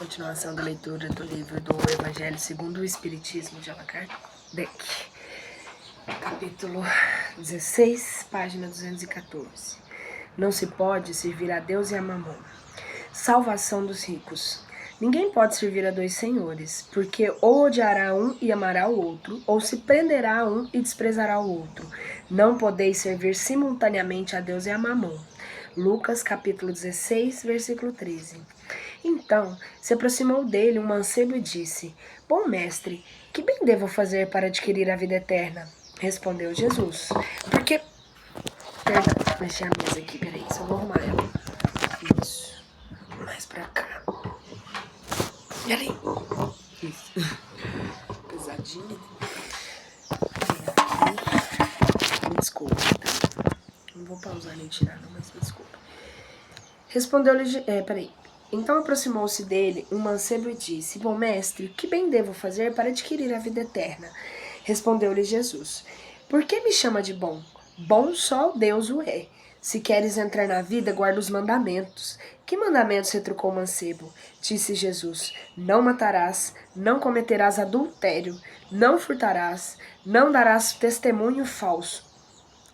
Continuação da leitura do livro do Evangelho segundo o Espiritismo de Allan Kardec, capítulo 16, página 214. Não se pode servir a Deus e a Mamon. Salvação dos ricos. Ninguém pode servir a dois senhores, porque ou odiará um e amará o outro, ou se prenderá a um e desprezará o outro. Não podeis servir simultaneamente a Deus e a Mamon. Lucas, capítulo 16, versículo 13. Então se aproximou dele um mancebo e disse: Bom mestre, que bem devo fazer para adquirir a vida eterna? Respondeu Jesus: Porque... Perdão, vou mexer a mesa aqui, peraí, só vou arrumar ela. Isso, mais pra cá. Peraí. Isso. Pesadinho. Me desculpa, tá? Não vou pausar nem tirar, não, mas me desculpa. Respondeu-lhe... peraí. Então aproximou-se dele um mancebo e disse: Bom mestre, que bem devo fazer para adquirir a vida eterna? Respondeu-lhe Jesus: Por que me chama de bom? Bom só Deus o é. Se queres entrar na vida, guarda os mandamentos. Que mandamentos? Retrucou o mancebo. Disse Jesus: Não matarás, não cometerás adultério, não furtarás, não darás testemunho falso.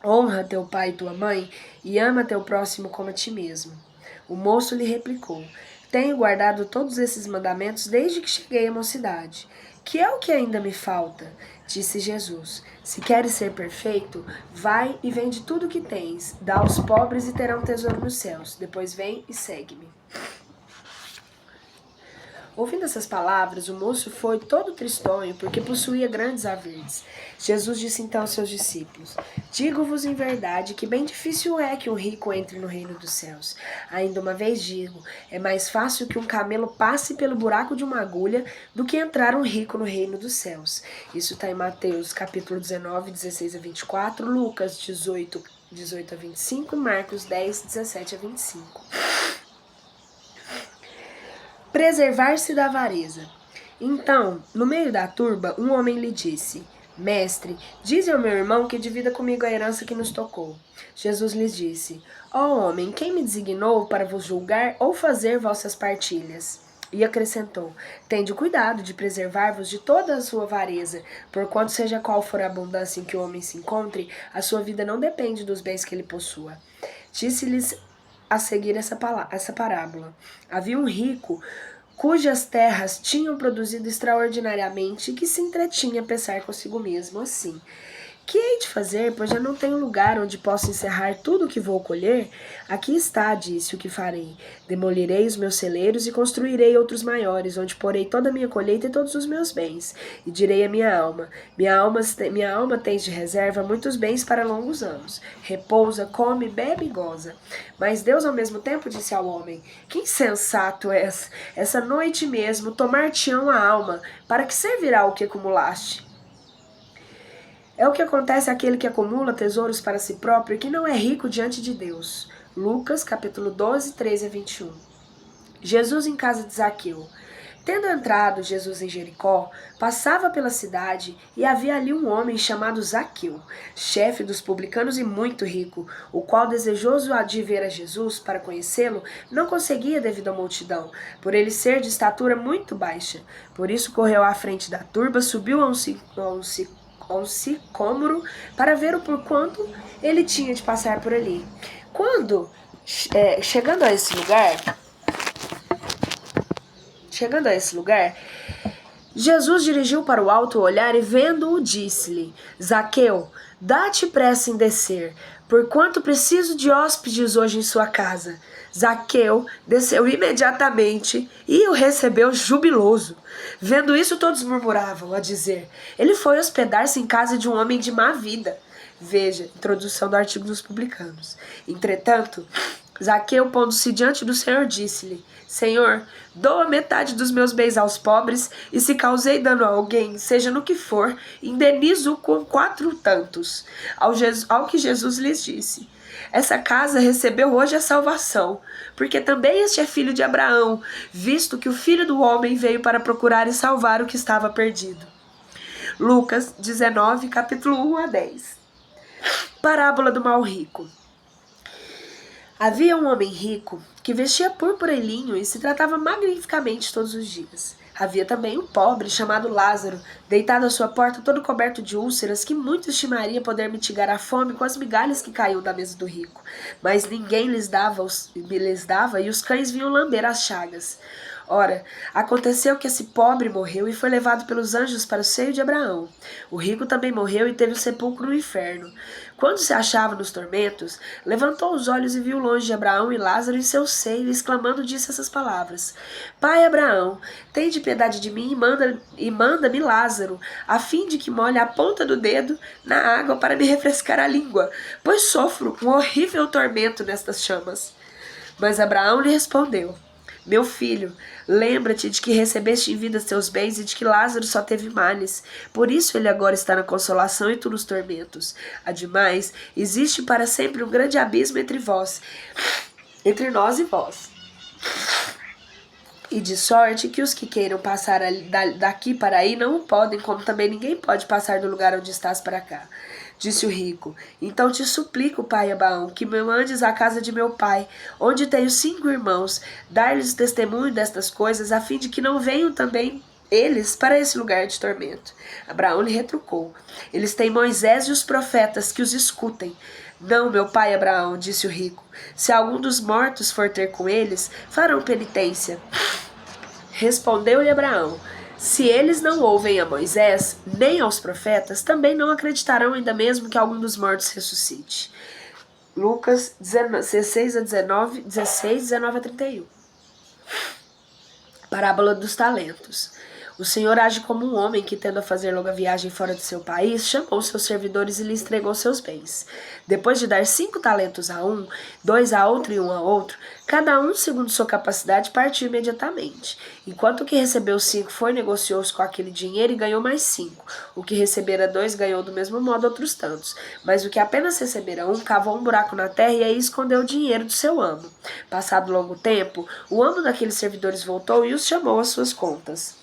Honra teu pai e tua mãe e ama teu próximo como a ti mesmo. O moço lhe replicou: Tenho guardado todos esses mandamentos desde que cheguei à mocidade. Que é o que ainda me falta? Disse Jesus: Se queres ser perfeito, vai e vende tudo o que tens, dá aos pobres e terão tesouro nos céus. Depois vem e segue-me. Ouvindo essas palavras, o moço foi todo tristonho, porque possuía grandes haveres. Jesus disse então aos seus discípulos: Digo-vos em verdade que bem difícil é que um rico entre no reino dos céus. Ainda uma vez digo, é mais fácil que um camelo passe pelo buraco de uma agulha do que entrar um rico no reino dos céus. Isso está em Mateus, capítulo 19, 16 a 24, Lucas 18, 18 a 25 e Marcos 10, 17 a 25. Preservar-se da avareza. Então, no meio da turba, um homem lhe disse: Mestre, dize ao meu irmão que divida comigo a herança que nos tocou. Jesus lhes disse: Ó homem, quem me designou para vos julgar ou fazer vossas partilhas? E acrescentou: Tende cuidado de preservar-vos de toda a sua avareza, porquanto seja qual for a abundância em que o homem se encontre, a sua vida não depende dos bens que ele possua. Disse-lhes a seguir essa parábola. Havia um rico cujas terras tinham produzido extraordinariamente e que se entretinha a pensar consigo mesmo assim: Que hei de fazer, pois já não tenho lugar onde possa encerrar tudo o que vou colher? Aqui está, disse, o que farei. Demolirei os meus celeiros e construirei outros maiores, onde porei toda a minha colheita e todos os meus bens. E direi à minha alma: Minha alma tens de reserva muitos bens para longos anos. Repousa, come, bebe e goza. Mas Deus ao mesmo tempo disse ao homem: Que insensato és! Essa noite mesmo tomar-te-ão a alma, para que servirá o que acumulaste? É o que acontece àquele que acumula tesouros para si próprio e que não é rico diante de Deus. Lucas, capítulo 12, 13 a 21. Jesus em casa de Zaqueu. Tendo entrado Jesus em Jericó, passava pela cidade e havia ali um homem chamado Zaqueu, chefe dos publicanos e muito rico, o qual, desejoso de ver a Jesus para conhecê-lo, não conseguia devido à multidão, por ele ser de estatura muito baixa. Por isso correu à frente da turba, subiu a um sicômoro para ver o porquanto ele tinha de passar por ali. Quando, chegando a esse lugar, Jesus dirigiu para o alto o olhar e, vendo-o, disse-lhe: Zaqueu, dá-te pressa em descer, porquanto preciso de hóspedes hoje em sua casa. Zaqueu desceu imediatamente e o recebeu jubiloso. Vendo isso, todos murmuravam, a dizer: Ele foi hospedar-se em casa de um homem de má vida. Veja, introdução do artigo dos publicanos. Entretanto, Zaqueu, pondo-se diante do Senhor, disse-lhe: Senhor, doa metade dos meus bens aos pobres, e se causei dano a alguém, seja no que for, indenizo com 4 tantos. Ao que Jesus lhes disse: Essa casa recebeu hoje a salvação, porque também este é filho de Abraão, visto que o Filho do Homem veio para procurar e salvar o que estava perdido. Lucas 19, capítulo 1 a 10. Parábola do mal rico. Havia um homem rico que vestia púrpura e linho e se tratava magnificamente todos os dias. Havia também um pobre chamado Lázaro, deitado à sua porta todo coberto de úlceras, que muito estimaria poder mitigar a fome com as migalhas que caíam da mesa do rico. Mas ninguém lhes dava e os cães vinham lamber as chagas. Ora, aconteceu que esse pobre morreu e foi levado pelos anjos para o seio de Abraão. O rico também morreu e teve o sepulcro no inferno. Quando se achava nos tormentos, levantou os olhos e viu longe Abraão e Lázaro em seu seio, exclamando, disse essas palavras: Pai Abraão, tende piedade de mim e manda-me Lázaro, a fim de que molhe a ponta do dedo na água para me refrescar a língua, pois sofro um horrível tormento nestas chamas. Mas Abraão lhe respondeu: Meu filho, lembra-te de que recebeste em vida teus bens e de que Lázaro só teve males. Por isso ele agora está na consolação e tu nos tormentos. Ademais, existe para sempre um grande abismo entre nós e vós. E de sorte que os que queiram passar daqui para aí não o podem, como também ninguém pode passar do lugar onde estás para cá. Disse o rico: Então te suplico, pai Abraão, que me mandes à casa de meu pai, onde tenho 5 irmãos, dar-lhes testemunho destas coisas, a fim de que não venham também eles para esse lugar de tormento. Abraão lhe retrucou: Eles têm Moisés e os profetas, que os escutem. Não, meu pai Abraão, disse o rico, se algum dos mortos for ter com eles, farão penitência. Respondeu-lhe Abraão: Se eles não ouvem a Moisés, nem aos profetas, também não acreditarão ainda mesmo que algum dos mortos ressuscite. Lucas 16 a 19, 16, 19 a 31. Parábola dos talentos. O Senhor age como um homem que, tendo a fazer longa viagem fora de seu país, chamou seus servidores e lhe entregou seus bens. Depois de dar 5 talentos a um, 2 a outro e 1 a outro, cada um, segundo sua capacidade, partiu imediatamente. Enquanto o que recebeu 5 foi, negociou-se com aquele dinheiro e ganhou mais 5. O que recebera 2 ganhou do mesmo modo outros tantos. Mas o que apenas recebera 1 cavou um buraco na terra e aí escondeu o dinheiro do seu amo. Passado longo tempo, o amo daqueles servidores voltou e os chamou às suas contas.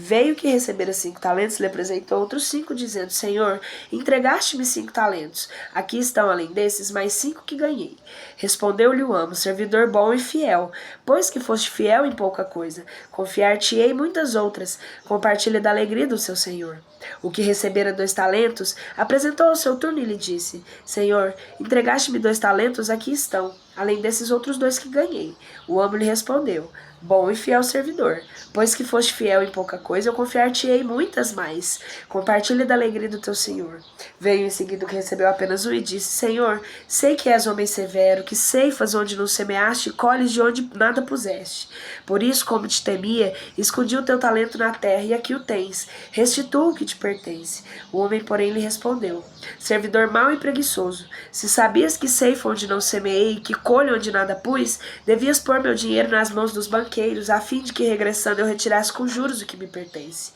Veio que recebera 5 talentos, lhe apresentou outros 5, dizendo: Senhor, entregaste-me 5 talentos. Aqui estão, além desses, mais 5 que ganhei. Respondeu-lhe o amo: servidor bom e fiel. Pois que foste fiel em pouca coisa, confiar-te-ei muitas outras. Compartilha da alegria do seu senhor. O que recebera 2 talentos, apresentou ao seu turno e lhe disse: Senhor, entregaste-me 2 talentos, aqui estão, além desses outros 2 que ganhei. O amo lhe respondeu: Bom e fiel servidor, pois que foste fiel em pouca coisa, eu confiar-te-ei muitas mais. Compartilha da alegria do teu senhor. Veio em seguida o que recebeu apenas 1 e disse: Senhor, sei que és homem severo, que ceifas onde não semeaste e colhes de onde nada puseste. Por isso, como te temia, escondi o teu talento na terra e aqui o tens. Restitua o que te pertence. O homem, porém, lhe respondeu: Servidor mau e preguiçoso, se sabias que ceifo onde não semeei e que colho onde nada pus, devias pôr meu dinheiro nas mãos dos banqueiros, a fim de que, regressando, eu retirasse com juros o que me pertence.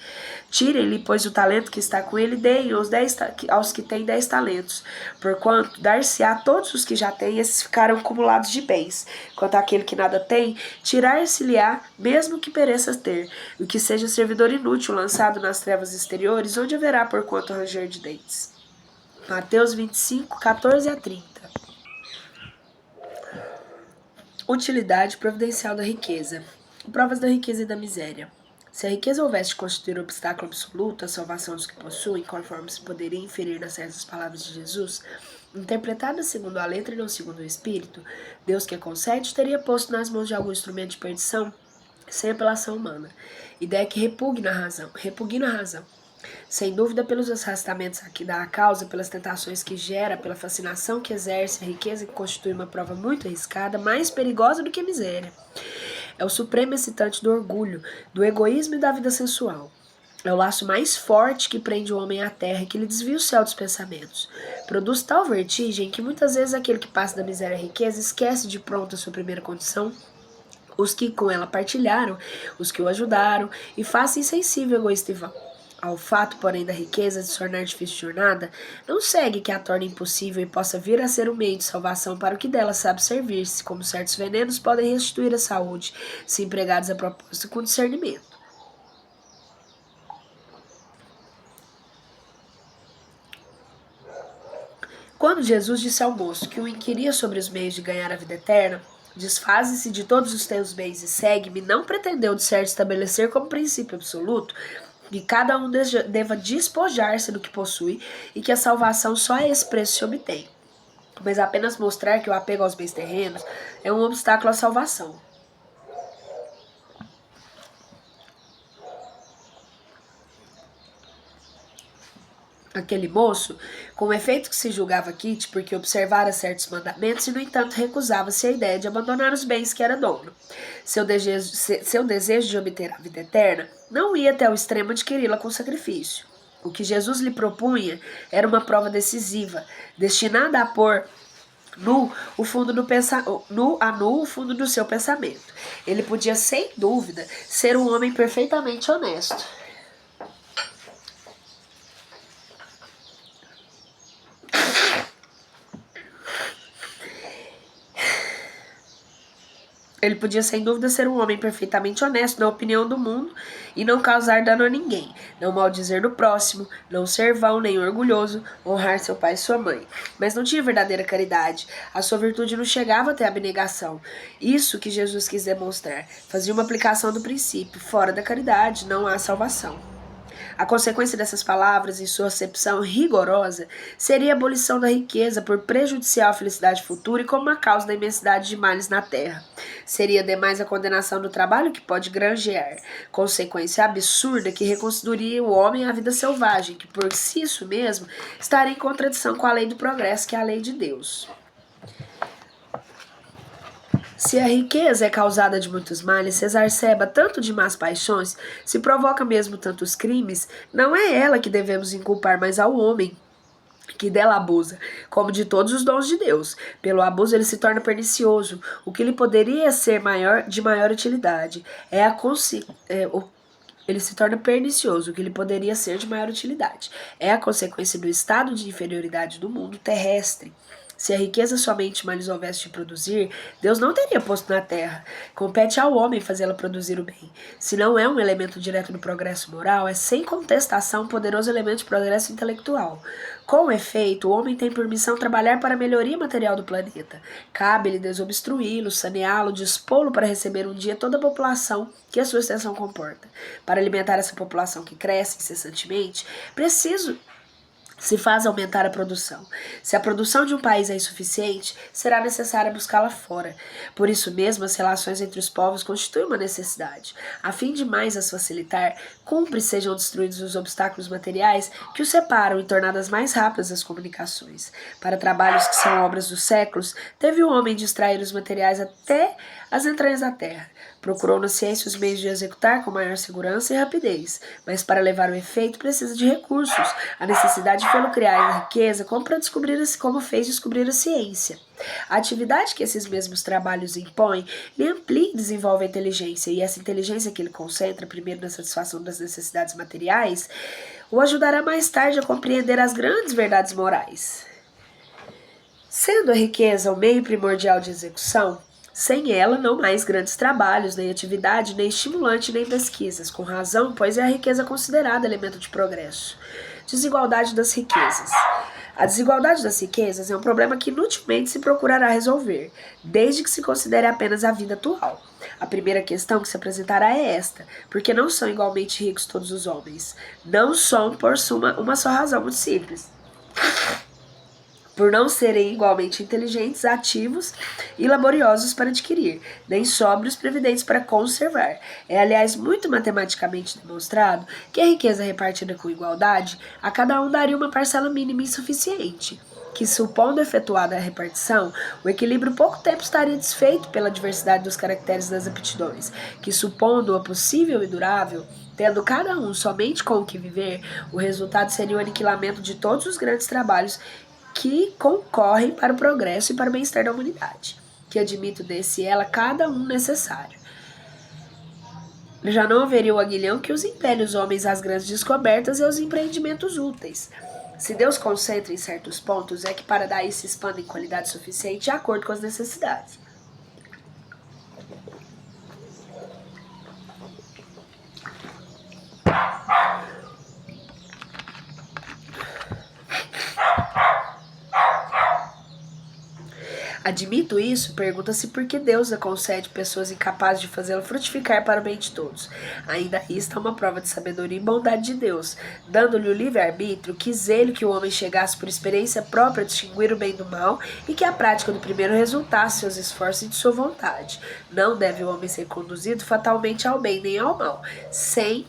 Tirem-lhe, pois, o talento que está com ele, deem aos que têm 10 talentos. Porquanto, dar-se-á a todos os que já têm, esses ficarão acumulados de bens. Quanto àquele que nada tem, tirar-se-lhe-á, mesmo que pereça ter, e que seja servidor inútil, lançado nas trevas exteriores, onde haverá por quanto ranger de dentes. Mateus 25, 14 a 30. Utilidade providencial da riqueza. Provas da riqueza e da miséria. Se a riqueza houvesse constituir obstáculo absoluto à salvação dos que possuem, conforme se poderia inferir nas certas palavras de Jesus, interpretadas segundo a letra e não segundo o espírito, Deus que a concede teria posto nas mãos de algum instrumento de perdição sem apelação humana. Ideia que repugna a razão. Sem dúvida, pelos arrastamentos que dá a causa, pelas tentações que gera, pela fascinação que exerce, a riqueza que constitui uma prova muito arriscada, mais perigosa do que a miséria. É o supremo excitante do orgulho, do egoísmo e da vida sensual. É o laço mais forte que prende o homem à terra e que lhe desvia o céu dos pensamentos. Produz tal vertigem que muitas vezes aquele que passa da miséria à riqueza esquece de pronto a sua primeira condição, os que com ela partilharam, os que o ajudaram, e faz-se insensível, egoísta e vão. Ao fato, porém, da riqueza de se tornar difícil de jornada, não segue que a torne impossível e possa vir a ser um meio de salvação para o que dela sabe servir-se, como certos venenos podem restituir a saúde, se empregados a propósito com discernimento. Quando Jesus disse ao moço que o inquiria sobre os meios de ganhar a vida eterna, desfaze-se de todos os teus bens e segue-me, não pretendeu de certo estabelecer como princípio absoluto que cada um deva despojar-se do que possui e que a salvação só a esse preço se obtém, mas apenas mostrar que o apego aos bens terrenos é um obstáculo à salvação. Aquele moço, com o efeito que se julgava quite, porque observara certos mandamentos e, no entanto, recusava-se a ideia de abandonar os bens que era dono. Seu desejo de obter a vida eterna não ia até o extremo de adquiri-la com sacrifício. O que Jesus lhe propunha era uma prova decisiva, destinada a pôr nu o fundo do seu pensamento. Ele podia, sem dúvida, ser um homem perfeitamente honesto. Ele podia, sem dúvida, ser um homem perfeitamente honesto na opinião do mundo e não causar dano a ninguém, não maldizer do próximo, não ser vão nem orgulhoso, honrar seu pai e sua mãe. Mas não tinha verdadeira caridade. A sua virtude não chegava até a abnegação. Isso que Jesus quis demonstrar. Fazia uma aplicação do princípio. Fora da caridade não há salvação. A consequência dessas palavras, em sua acepção rigorosa, seria a abolição da riqueza por prejudicial à felicidade futura e como uma causa da imensidade de males na terra. Seria demais a condenação do trabalho que pode granjear, consequência absurda que reconstruiria o homem à vida selvagem, que por si isso mesmo estaria em contradição com a lei do progresso, que é a lei de Deus. Se a riqueza é causada de muitos males, se exacerba tanto de más paixões, se provoca mesmo tantos crimes, não é ela que devemos inculpar, mas ao homem que dela abusa, como de todos os dons de Deus. Pelo abuso ele se torna pernicioso, o que lhe poderia ser de maior utilidade. Ele se torna pernicioso, o que lhe poderia ser de maior utilidade. É a consequência do estado de inferioridade do mundo terrestre. Se a riqueza somente mais houvesse de produzir, Deus não teria posto na terra. Compete ao homem fazê-la produzir o bem. Se não é um elemento direto do progresso moral, é sem contestação um poderoso elemento de progresso intelectual. Com efeito, o homem tem por missão trabalhar para a melhoria material do planeta. Cabe-lhe desobstruí-lo, saneá-lo, dispô-lo para receber um dia toda a população que a sua extensão comporta. Para alimentar essa população que cresce incessantemente, preciso se faz aumentar a produção. Se a produção de um país é insuficiente, será necessário buscá-la fora. Por isso mesmo, as relações entre os povos constituem uma necessidade. A fim de mais as facilitar, cumpre sejam destruídos os obstáculos materiais que os separam e tornadas mais rápidas as comunicações. Para trabalhos que são obras dos séculos, teve o homem de extrair os materiais até as entranhas da terra. Procurou na ciência os meios de executar com maior segurança e rapidez, mas para levar o efeito precisa de recursos. A necessidade fê-lo criar a riqueza como fez descobrir a ciência. A atividade que esses mesmos trabalhos impõem lhe amplia e desenvolve a inteligência, e essa inteligência que ele concentra primeiro na satisfação das necessidades materiais o ajudará mais tarde a compreender as grandes verdades morais. Sendo a riqueza o meio primordial de execução, sem ela, não mais grandes trabalhos, nem atividade, nem estimulante, nem pesquisas. Com razão, pois é a riqueza considerada elemento de progresso. Desigualdade das riquezas. A desigualdade das riquezas é um problema que inutilmente se procurará resolver, desde que se considere apenas a vida atual. A primeira questão que se apresentará é esta: porque não são igualmente ricos todos os homens? Não são por uma só razão muito simples: por não serem igualmente inteligentes, ativos e laboriosos para adquirir, nem sóbrios, previdentes para conservar. É, aliás, muito matematicamente demonstrado que a riqueza repartida com igualdade, a cada um daria uma parcela mínima insuficiente, que, supondo efetuada a repartição, o equilíbrio pouco tempo estaria desfeito pela diversidade dos caracteres das aptidões, que, supondo-a possível e durável, tendo cada um somente com o que viver, o resultado seria o aniquilamento de todos os grandes trabalhos que concorrem para o progresso e para o bem-estar da humanidade, que admito desse ela cada um necessário. Já não haveria o aguilhão que os impele os homens às grandes descobertas e aos empreendimentos úteis. Se Deus concentra em certos pontos, é que para daí se expanda em qualidade suficiente de acordo com as necessidades. Admito isso, pergunta-se por que Deus a concede pessoas incapazes de fazê-la frutificar para o bem de todos. Ainda aí está uma prova de sabedoria e bondade de Deus. Dando-lhe o livre-arbítrio, quis ele que o homem chegasse por experiência própria a distinguir o bem do mal e que a prática do primeiro resultasse seus esforços e de sua vontade. Não deve o homem ser conduzido fatalmente ao bem nem ao mal, sem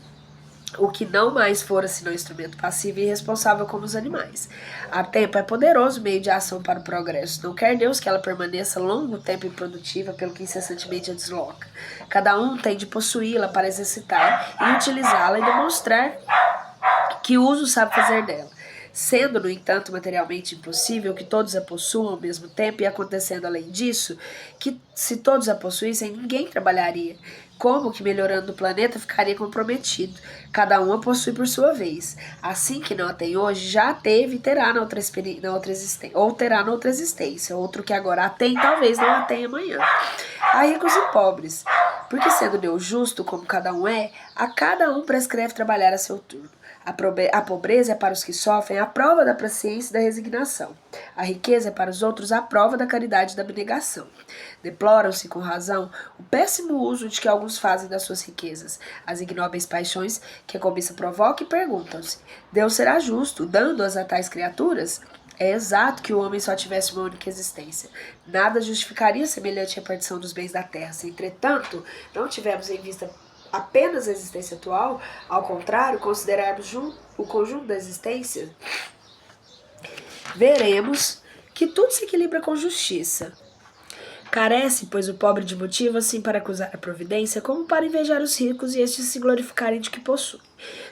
o que não mais fora senão instrumento passivo e irresponsável como os animais. A tempo é poderoso meio de ação para o progresso. Não quer Deus que ela permaneça longo tempo improdutiva, pelo que incessantemente a desloca. Cada um tem de possuí-la para exercitar e utilizá-la e demonstrar que uso sabe fazer dela. Sendo, no entanto, materialmente impossível que todos a possuam ao mesmo tempo e acontecendo além disso, que se todos a possuíssem, ninguém trabalharia. Como que melhorando o planeta ficaria comprometido? Cada um a possui por sua vez. Assim que não a tem hoje, já a teve e terá na outra existência, ou terá na outra existência. Outro que agora a tem, talvez não a tenha amanhã. Há ricos e pobres, porque sendo Deus justo como cada um é, a cada um prescreve trabalhar a seu turno. A pobreza é para os que sofrem a prova da paciência e da resignação. A riqueza é para os outros a prova da caridade e da abnegação. Deploram-se, com razão, o péssimo uso de que alguns fazem das suas riquezas, as ignóbeis paixões que a cobiça provoca e perguntam-se: Deus será justo, dando-as a tais criaturas? É exato que o homem só tivesse uma única existência. Nada justificaria semelhante repartição dos bens da terra. Se, entretanto, não tivermos em vista apenas a existência atual, ao contrário, considerarmos o conjunto da existência, veremos que tudo se equilibra com justiça. Carece, pois, o pobre de motivo assim para acusar a providência, como para invejar os ricos e estes se glorificarem de que possuem.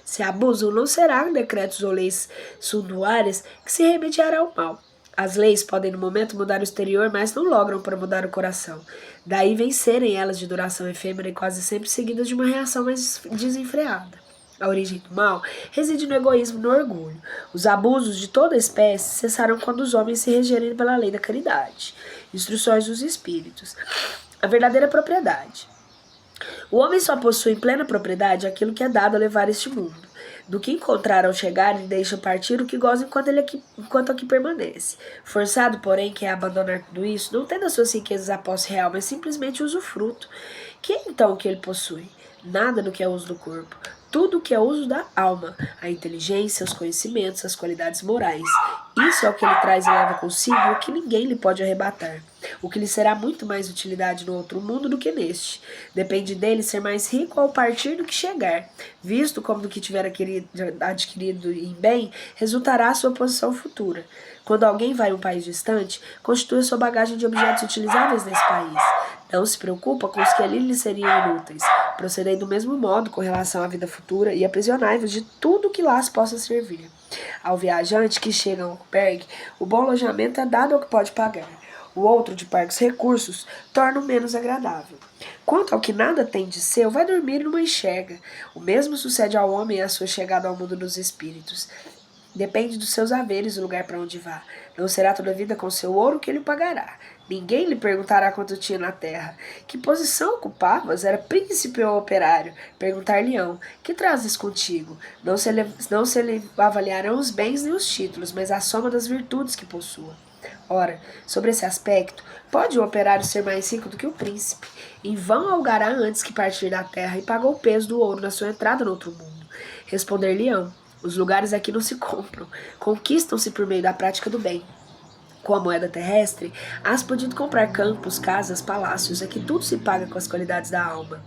Se abusam, não serão decretos ou leis suntuárias que se remediará ao mal. As leis podem no momento mudar o exterior, mas não logram para mudar o coração. Daí vencerem elas de duração efêmera e quase sempre seguidas de uma reação mais desenfreada. A origem do mal reside no egoísmo e no orgulho. Os abusos de toda espécie cessarão quando os homens se regerem pela lei da caridade. Instruções dos espíritos. A verdadeira propriedade. O homem só possui em plena propriedade aquilo que é dado a levar este mundo. Do que encontrar ao chegar, ele deixa partir o que goza enquanto aqui permanece. Forçado, porém, que é abandonar tudo isso, não tendo as suas riquezas a posse real, mas simplesmente usufruto. Que é então o que ele possui? Nada do que é uso do corpo. Tudo o que é uso da alma, a inteligência, os conhecimentos, as qualidades morais. Isso é o que ele traz e leva consigo e o que ninguém lhe pode arrebatar. O que lhe será muito mais utilidade no outro mundo do que neste. Depende dele ser mais rico ao partir do que chegar. Visto como do que tiver adquirido em bem, resultará a sua posição futura. Quando alguém vai a um país distante, constitui a sua bagagem de objetos utilizáveis nesse país. Não se preocupa com os que ali lhe seriam inúteis. Procedei do mesmo modo com relação à vida futura e aprisionai-vos de tudo que lá se possa servir. Ao viajante que chega a um albergue, o bom alojamento é dado ao que pode pagar. O outro, de parcos recursos, torna o menos agradável. Quanto ao que nada tem de seu, vai dormir numa enxerga. O mesmo sucede ao homem à sua chegada ao mundo dos espíritos. Depende dos seus haveres o lugar para onde vá. Não será toda a vida com seu ouro que ele pagará. Ninguém lhe perguntará quanto tinha na terra. Que posição ocupavas? Era príncipe ou operário? Perguntar-lhe-ão: que trazes contigo? Não se avaliarão os bens nem os títulos, mas a soma das virtudes que possua. Ora, sobre esse aspecto, pode o operário ser mais rico do que o príncipe? Em vão algará antes que partir da terra e pagou o peso do ouro na sua entrada no outro mundo. Responder-lhe-ão: os lugares aqui não se compram, conquistam-se por meio da prática do bem. Com a moeda terrestre, has podido comprar campos, casas, palácios, aqui tudo se paga com as qualidades da alma.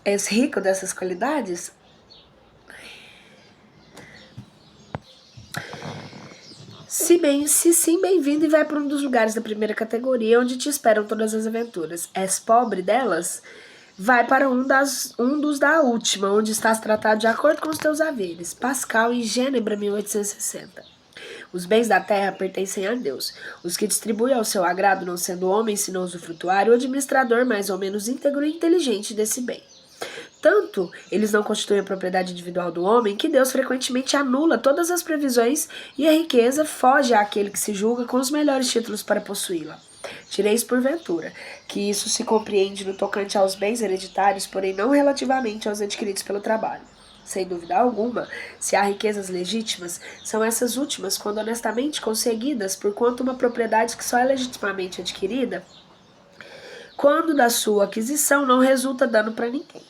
És rico dessas qualidades? Se sim, bem-vindo e vai para um dos lugares da primeira categoria, onde te esperam todas as aventuras. És pobre delas? Vai para um dos da última, onde estás tratado de acordo com os teus haveres. Pascal, em Gênebra, 1860. Os bens da terra pertencem a Deus. Os que distribui ao seu agrado, não sendo homem, senão usufrutuário, o administrador mais ou menos íntegro e inteligente desse bem. Tanto eles não constituem a propriedade individual do homem, que Deus frequentemente anula todas as previsões e a riqueza foge àquele que se julga com os melhores títulos para possuí-la. Tireis porventura que isso se compreende no tocante aos bens hereditários, porém não relativamente aos adquiridos pelo trabalho. Sem dúvida alguma, se há riquezas legítimas, são essas últimas quando honestamente conseguidas, porquanto uma propriedade que só é legitimamente adquirida, quando da sua aquisição não resulta dano para ninguém.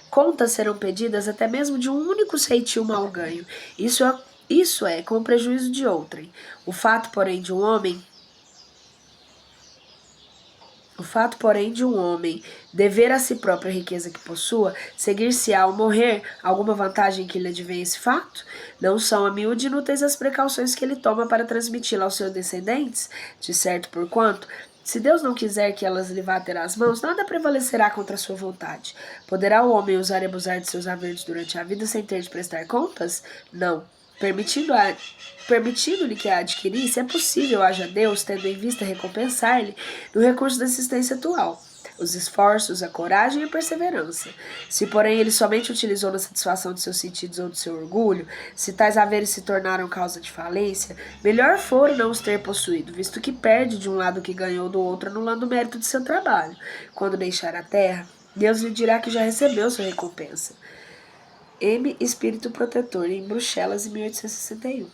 Contas serão pedidas até mesmo de um único ceitil mal ganho. Isso é com o prejuízo de outrem. O fato, porém, de um homem dever a si própria a riqueza que possua, seguir-se-á ao morrer alguma vantagem que lhe advém esse fato? Não são a miúde inúteis as precauções que ele toma para transmiti-la aos seus descendentes? De certo, porquanto, se Deus não quiser que elas lhe vá ter as mãos, nada prevalecerá contra a sua vontade. Poderá o homem usar e abusar de seus haveres durante a vida sem ter de prestar contas? Não. Permitindo-lhe que a adquirisse, é possível, haja Deus, tendo em vista recompensar-lhe no recurso da existência atual, os esforços, a coragem e a perseverança. Se, porém, ele somente utilizou na satisfação de seus sentidos ou de seu orgulho, se tais haveres se tornaram causa de falência, melhor fora não os ter possuído, visto que perde de um lado o que ganhou do outro, anulando o mérito de seu trabalho. Quando deixar a terra, Deus lhe dirá que já recebeu sua recompensa. M. Espírito Protetor, em Bruxelas, em 1861.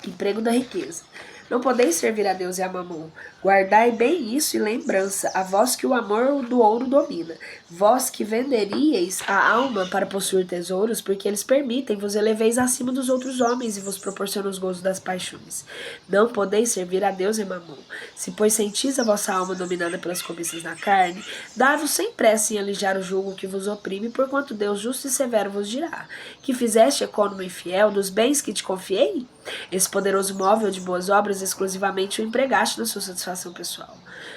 Emprego da riqueza. Não podeis servir a Deus e a Mamon. Guardai bem isso e lembrança, a vós que o amor do ouro domina. Vós que venderíeis a alma para possuir tesouros, porque eles permitem, vos eleveis acima dos outros homens e vos proporcionam os gozos das paixões. Não podeis servir a Deus e a Mamon. Se, pois, sentis a vossa alma dominada pelas cobiças da carne, dai-vos sem pressa em alijar o jugo que vos oprime, porquanto Deus justo e severo vos dirá: que fizeste, econômico e fiel, dos bens que te confiei? Esse poderoso móvel de boas obras exclusivamente o empregaste na sua satisfação pessoal.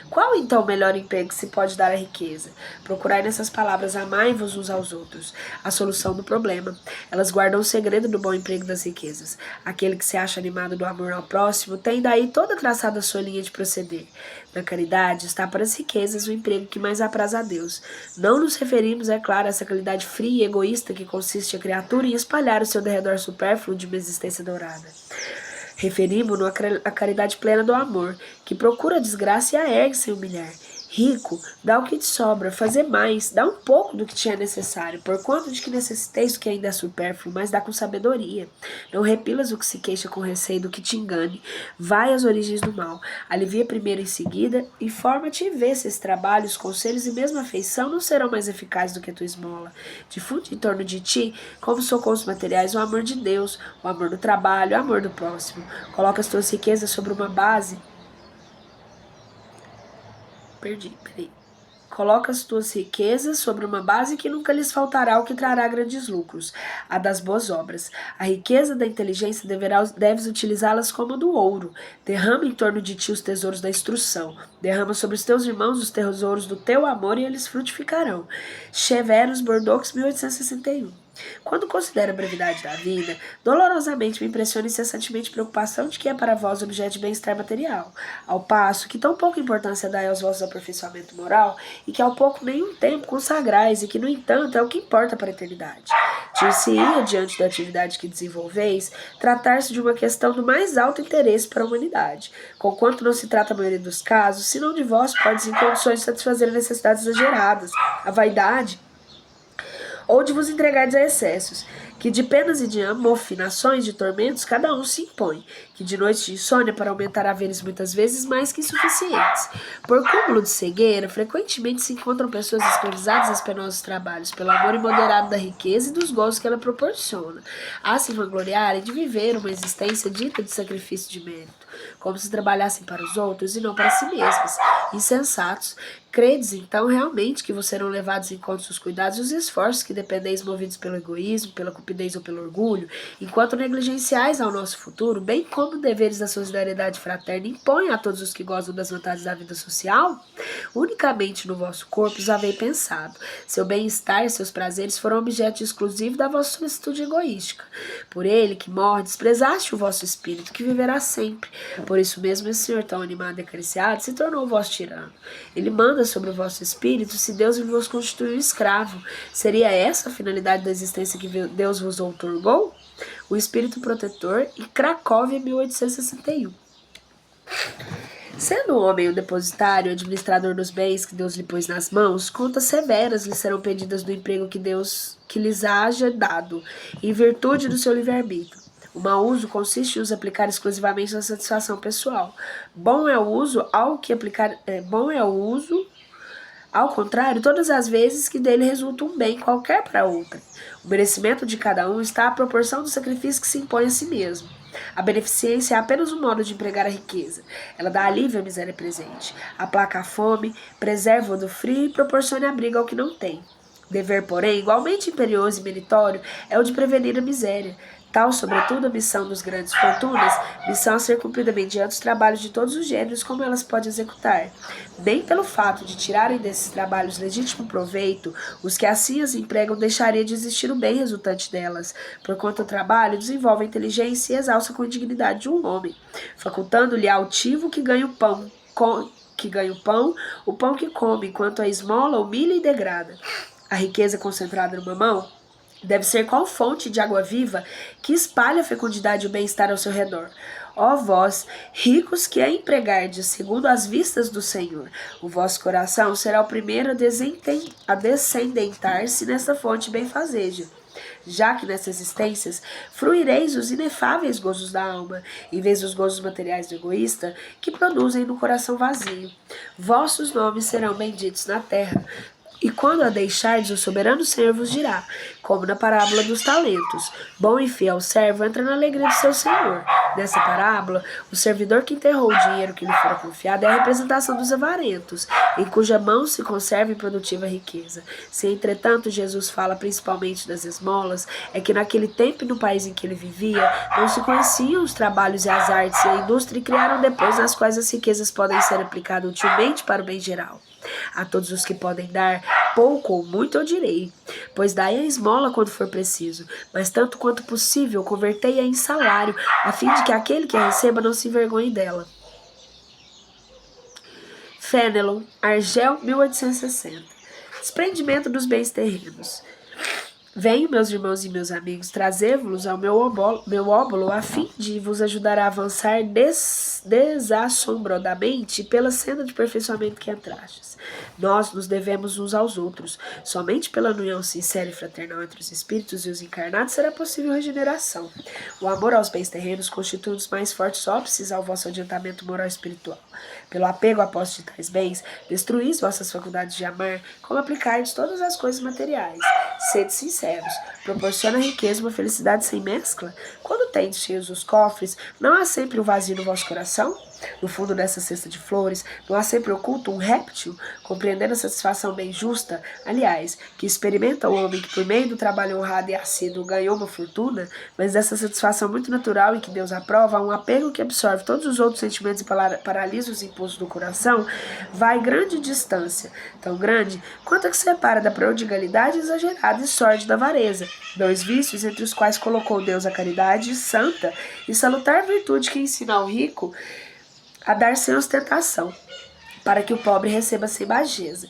Qual então o melhor emprego que se pode dar à riqueza? Procurai nessas palavras: amai-vos uns aos outros. A solução do problema. Elas guardam o segredo do bom emprego das riquezas. Aquele que se acha animado do amor ao próximo tem daí toda traçada a sua linha de proceder. Na caridade está para as riquezas o emprego que mais apraz a Deus. Não nos referimos, é claro, a essa caridade fria e egoísta que consiste a criatura em espalhar o seu derredor supérfluo de uma existência dourada. Referimos-nos à caridade plena do amor, que procura a desgraça e a ergue sem humilhar. Rico, dá o que te sobra, fazer mais, dá um pouco do que te é necessário, porquanto de que necessiteis o que ainda é supérfluo, mas dá com sabedoria. Não repilas o que se queixa com receio do que te engane. Vai às origens do mal, alivia primeiro em seguida, informa-te e vê se esse trabalho, os conselhos e mesmo a afeição não serão mais eficazes do que a tua esmola. Difunde em torno de ti, como socorros materiais, o amor de Deus, o amor do trabalho, o amor do próximo. Coloca as tuas riquezas sobre uma base. Coloca as tuas riquezas sobre uma base que nunca lhes faltará o que trará grandes lucros, a das boas obras. A riqueza da inteligência deves utilizá-las como a do ouro. Derrama em torno de ti os tesouros da instrução. Derrama sobre os teus irmãos os tesouros do teu amor e eles frutificarão. Cheverus, Bordeaux, 1861. Quando considero a brevidade da vida, dolorosamente me impressiona incessantemente a preocupação de que é para vós objeto de bem-estar material, ao passo que tão pouca importância dai aos vossos aperfeiçoamento moral, e que ao pouco nenhum tempo consagrais, e que, no entanto, é o que importa para a eternidade. Dir-se-ia, diante da atividade que desenvolveis, tratar-se de uma questão do mais alto interesse para a humanidade, conquanto não se trata a maioria dos casos, senão de vós podes em condições de satisfazer necessidades exageradas, a vaidade, ou de vos entregardes a excessos, que de penas e de amofinações, de tormentos, cada um se impõe, que de noites de insônia para aumentar haveres muitas vezes mais que insuficientes. Por cúmulo de cegueira, frequentemente se encontram pessoas escravizadas aos penosos trabalhos, pelo amor imoderado da riqueza e dos gozos que ela proporciona, a se vangloriarem de viver uma existência dita de sacrifício de mérito, como se trabalhassem para os outros e não para si mesmas, insensatos. Credes, então, realmente que vos serão levados em conta os cuidados e os esforços que dependeis movidos pelo egoísmo, pela cupidez ou pelo orgulho, enquanto negligenciais ao nosso futuro, bem como deveres da solidariedade fraterna impõem a todos os que gozam das vantagens da vida social? Unicamente no vosso corpo os havei pensado. Seu bem-estar e seus prazeres foram objeto exclusivo da vossa solicitude egoística. Por ele que morre, desprezaste o vosso espírito, que viverá sempre. Por isso mesmo esse senhor tão animado e acariciado se tornou o vosso tirano. Ele manda sobre o vosso espírito, se Deus vos constituiu escravo. Seria essa a finalidade da existência que Deus vos outorgou? O espírito protetor, e Cracóvia, 1861. Sendo o homem o depositário, administrador dos bens que Deus lhe pôs nas mãos, contas severas lhe serão pedidas do emprego que Deus que lhes haja dado, em virtude do seu livre-arbítrio. O mau uso consiste em os aplicar exclusivamente na satisfação pessoal. Bom é o uso ao contrário, todas as vezes que dele resulta um bem qualquer para outra. O merecimento de cada um está à proporção do sacrifício que se impõe a si mesmo. A beneficência é apenas um modo de empregar a riqueza. Ela dá alívio à miséria presente, aplaca a fome, preserva-o do frio e proporciona abrigo ao que não tem. Dever, porém, igualmente imperioso e meritório, é o de prevenir a miséria. Tal, sobretudo, a missão dos grandes fortunas, missão a ser cumprida mediante os trabalhos de todos os gêneros, como elas podem executar. Nem pelo fato de tirarem desses trabalhos legítimo proveito, os que assim as empregam deixaria de existir o bem resultante delas, porquanto o trabalho desenvolve a inteligência e exalça com a dignidade de um homem, facultando-lhe altivo que ganha o pão, o pão que come, enquanto a esmola humilha e degrada. A riqueza concentrada numa mão deve ser qual fonte de água viva que espalha a fecundidade e o bem-estar ao seu redor. Ó vós, ricos que a empregardes segundo as vistas do Senhor, o vosso coração será o primeiro a descendentar-se nessa fonte benfazeja. Já que nessas existências fruireis os inefáveis gozos da alma, em vez dos gozos materiais do egoísta, que produzem no coração vazio. Vossos nomes serão benditos na terra, e quando a deixardes, o soberano Senhor vos dirá, como na parábola dos talentos: bom e fiel servo entra na alegria do seu senhor. Nessa parábola, o servidor que enterrou o dinheiro que lhe fora confiado é a representação dos avarentos, em cuja mão se conserva improdutiva riqueza. Se, entretanto, Jesus fala principalmente das esmolas, é que naquele tempo e no país em que ele vivia, não se conheciam os trabalhos e as artes e a indústria e criaram depois nas quais as riquezas podem ser aplicadas utilmente para o bem geral. A todos os que podem dar, pouco ou muito eu direi, pois dai a esmola quando for preciso, mas tanto quanto possível convertei-a em salário, a fim de que aquele que a receba não se envergonhe dela. Fenelon, Argel, 1860. Desprendimento dos bens terrenos. Venho, meus irmãos e meus amigos, trazer-vos ao meu óbolo a fim de vos ajudar a avançar desassombradamente pela senda de aperfeiçoamento que entrastes. Nós nos devemos uns aos outros. Somente pela união sincera e fraternal entre os espíritos e os encarnados será possível a regeneração. O amor aos bens terrenos constitui um dos mais fortes óbices ao vosso adiantamento moral e espiritual. Pelo apego à posse de tais bens, destruís vossas faculdades de amar, como aplicardes todas as coisas materiais. Sede sinceros. Proporciona a riqueza uma felicidade sem mescla? Quando tendes cheios os cofres, não há sempre um vazio no vosso coração? No fundo dessa cesta de flores, não há sempre oculto um réptil, compreendendo a satisfação bem justa, aliás, que experimenta o homem que por meio do trabalho honrado e assíduo ganhou uma fortuna, mas dessa satisfação muito natural e que Deus aprova, um apego que absorve todos os outros sentimentos e paralisa os impulsos do coração, vai grande distância, tão grande quanto a que separa da prodigalidade exagerada e sórdida avareza, dois vícios entre os quais colocou Deus a caridade santa e salutar virtude que ensina ao rico a dar sem ostentação, para que o pobre receba sem bageza.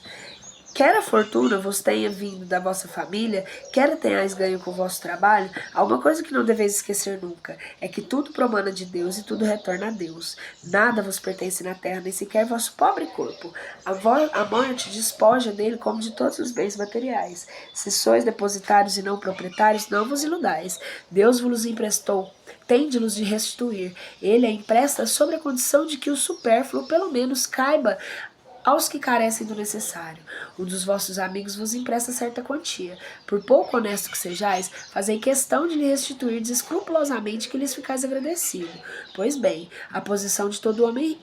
Quer a fortuna vos tenha vindo da vossa família, quer a tenhais ganho com o vosso trabalho, há uma coisa que não deveis esquecer nunca, é que tudo promana de Deus e tudo retorna a Deus. Nada vos pertence na terra, nem sequer vosso pobre corpo. A morte despoja dele como de todos os bens materiais. Se sois depositários e não proprietários, não vos iludais. Deus vos emprestou, tende-los de restituir. Ele a empresta sob a condição de que o supérfluo pelo menos caiba aos que carecem do necessário. Um dos vossos amigos vos empresta certa quantia. Por pouco honesto que sejais, fazei questão de lhe restituir escrupulosamente que lhes ficais agradecido. Pois bem, essa a posição de todo homem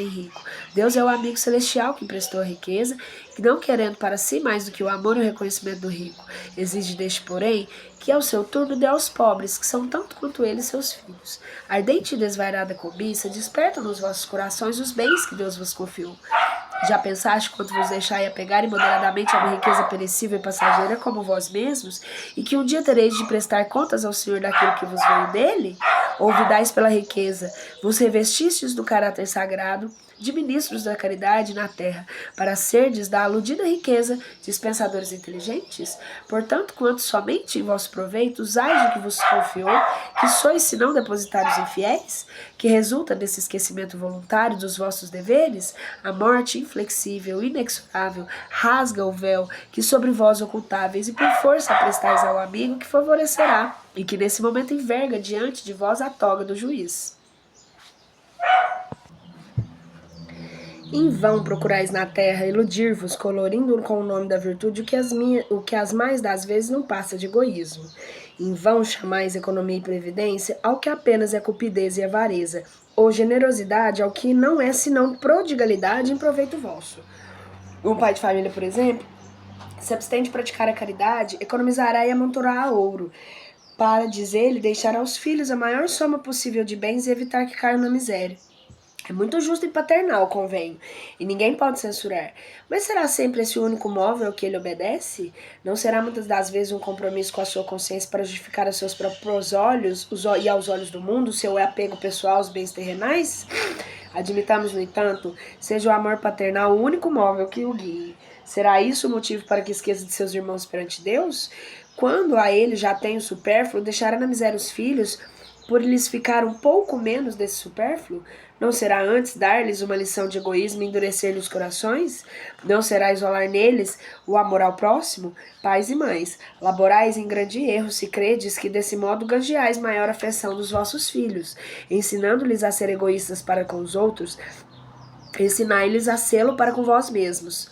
rico. Deus é o amigo celestial que emprestou a riqueza, que não querendo para si mais do que o amor e o reconhecimento do rico, exige deste, porém, que ao seu turno dê aos pobres, que são tanto quanto ele seus filhos. Ardente e desvairada cobiça, despertam nos vossos corações os bens que Deus vos confiou. Já pensaste quanto vos deixai apegar imoderadamente a uma riqueza perecível e passageira como vós mesmos, e que um dia tereis de prestar contas ao Senhor daquilo que vos veio dele? Olvidais pela riqueza, vos revestistes do caráter sagrado, de ministros da caridade na terra, para serdes da aludida riqueza dispensadores inteligentes? Portanto, quanto somente em vosso proveito, usai de que vos confiou, que sois senão depositários infiéis? Que resulta desse esquecimento voluntário dos vossos deveres? A morte inflexível, inexorável, rasga o véu que sobre vós ocultáveis, e por força prestais ao amigo que favorecerá, e que nesse momento enverga diante de vós a toga do juiz. Em vão procurais na terra iludir-vos, colorindo com o nome da virtude o que as mais das vezes não passa de egoísmo. Em vão chamais economia e previdência ao que apenas é cupidez e avareza, ou generosidade ao que não é senão prodigalidade em proveito vosso. Um pai de família, por exemplo, se abstém de praticar a caridade, economizará e amontoará ouro, para, diz ele, deixar aos filhos a maior soma possível de bens e evitar que caiam na miséria. É muito justo e paternal, convenho, e ninguém pode censurar. Mas será sempre esse o único móvel que ele obedece? Não será muitas das vezes um compromisso com a sua consciência para justificar aos seus próprios olhos e aos olhos do mundo seu apego pessoal aos bens terrenais? Admitamos, no entanto, seja o amor paternal o único móvel que o guie. Será isso o motivo para que esqueça de seus irmãos perante Deus? Quando a ele já tem o supérfluo, deixará na miséria os filhos, por lhes ficar um pouco menos desse supérfluo? Não será antes dar-lhes uma lição de egoísmo e endurecer-lhes os corações? Não será isolar neles o amor ao próximo? Pais e mães, laborais em grande erro se credes que desse modo ganjeais maior afeição dos vossos filhos, ensinando-lhes a ser egoístas para com os outros, ensinai-lhes a sê-lo para com vós mesmos.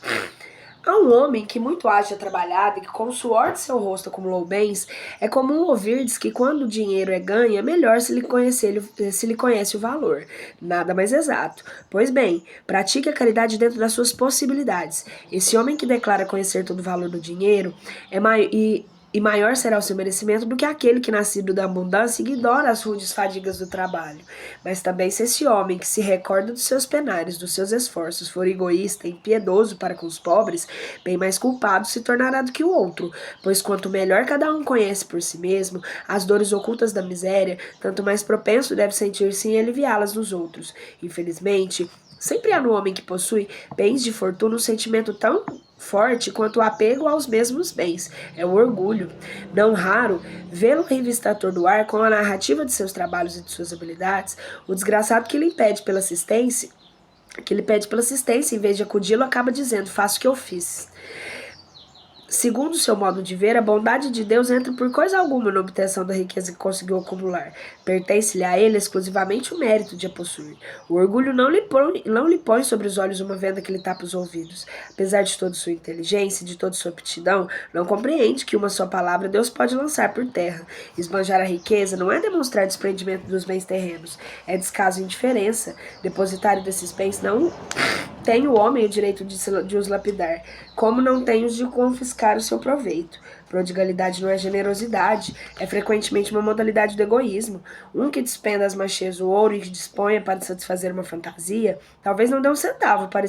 Há um homem que muito haja trabalhado e que com o suor de seu rosto acumulou bens, é comum ouvirdes que quando o dinheiro é ganho, é melhor se lhe conhece o valor. Nada mais exato. Pois bem, pratique a caridade dentro das suas possibilidades. Esse homem que declara conhecer todo o valor do dinheiro e maior será o seu merecimento do que aquele que, nascido da abundância, ignora as rudes fadigas do trabalho. Mas também se esse homem que se recorda dos seus penares, dos seus esforços, for egoísta e impiedoso para com os pobres, bem mais culpado se tornará do que o outro, pois quanto melhor cada um conhece por si mesmo as dores ocultas da miséria, tanto mais propenso deve sentir-se em aliviá-las nos outros. Infelizmente, sempre há no homem que possui bens de fortuna um sentimento tão forte quanto o apego aos mesmos bens, é o orgulho. Não raro, vê-lo revista atordoar com a narrativa de seus trabalhos e de suas habilidades, o desgraçado que lhe pede pela assistência, em vez de acudi-lo, acaba dizendo, faço o que eu fiz. Segundo seu modo de ver, a bondade de Deus entra por coisa alguma na obtenção da riqueza que conseguiu acumular. Pertence-lhe a ele exclusivamente o mérito de a possuir. O orgulho não lhe põe sobre os olhos uma venda que lhe tapa os ouvidos. Apesar de toda sua inteligência e de toda sua aptidão, não compreende que uma só palavra Deus pode lançar por terra. Esbanjar a riqueza não é demonstrar desprendimento dos bens terrenos, é descaso e indiferença. Depositário desses bens não tem o homem o direito de os lapidar, como não tem os de confiscar o seu proveito. Prodigalidade não é generosidade, é frequentemente uma modalidade do egoísmo. Um que despenda as machês o ouro e que disponha para satisfazer uma fantasia, talvez não dê um centavo para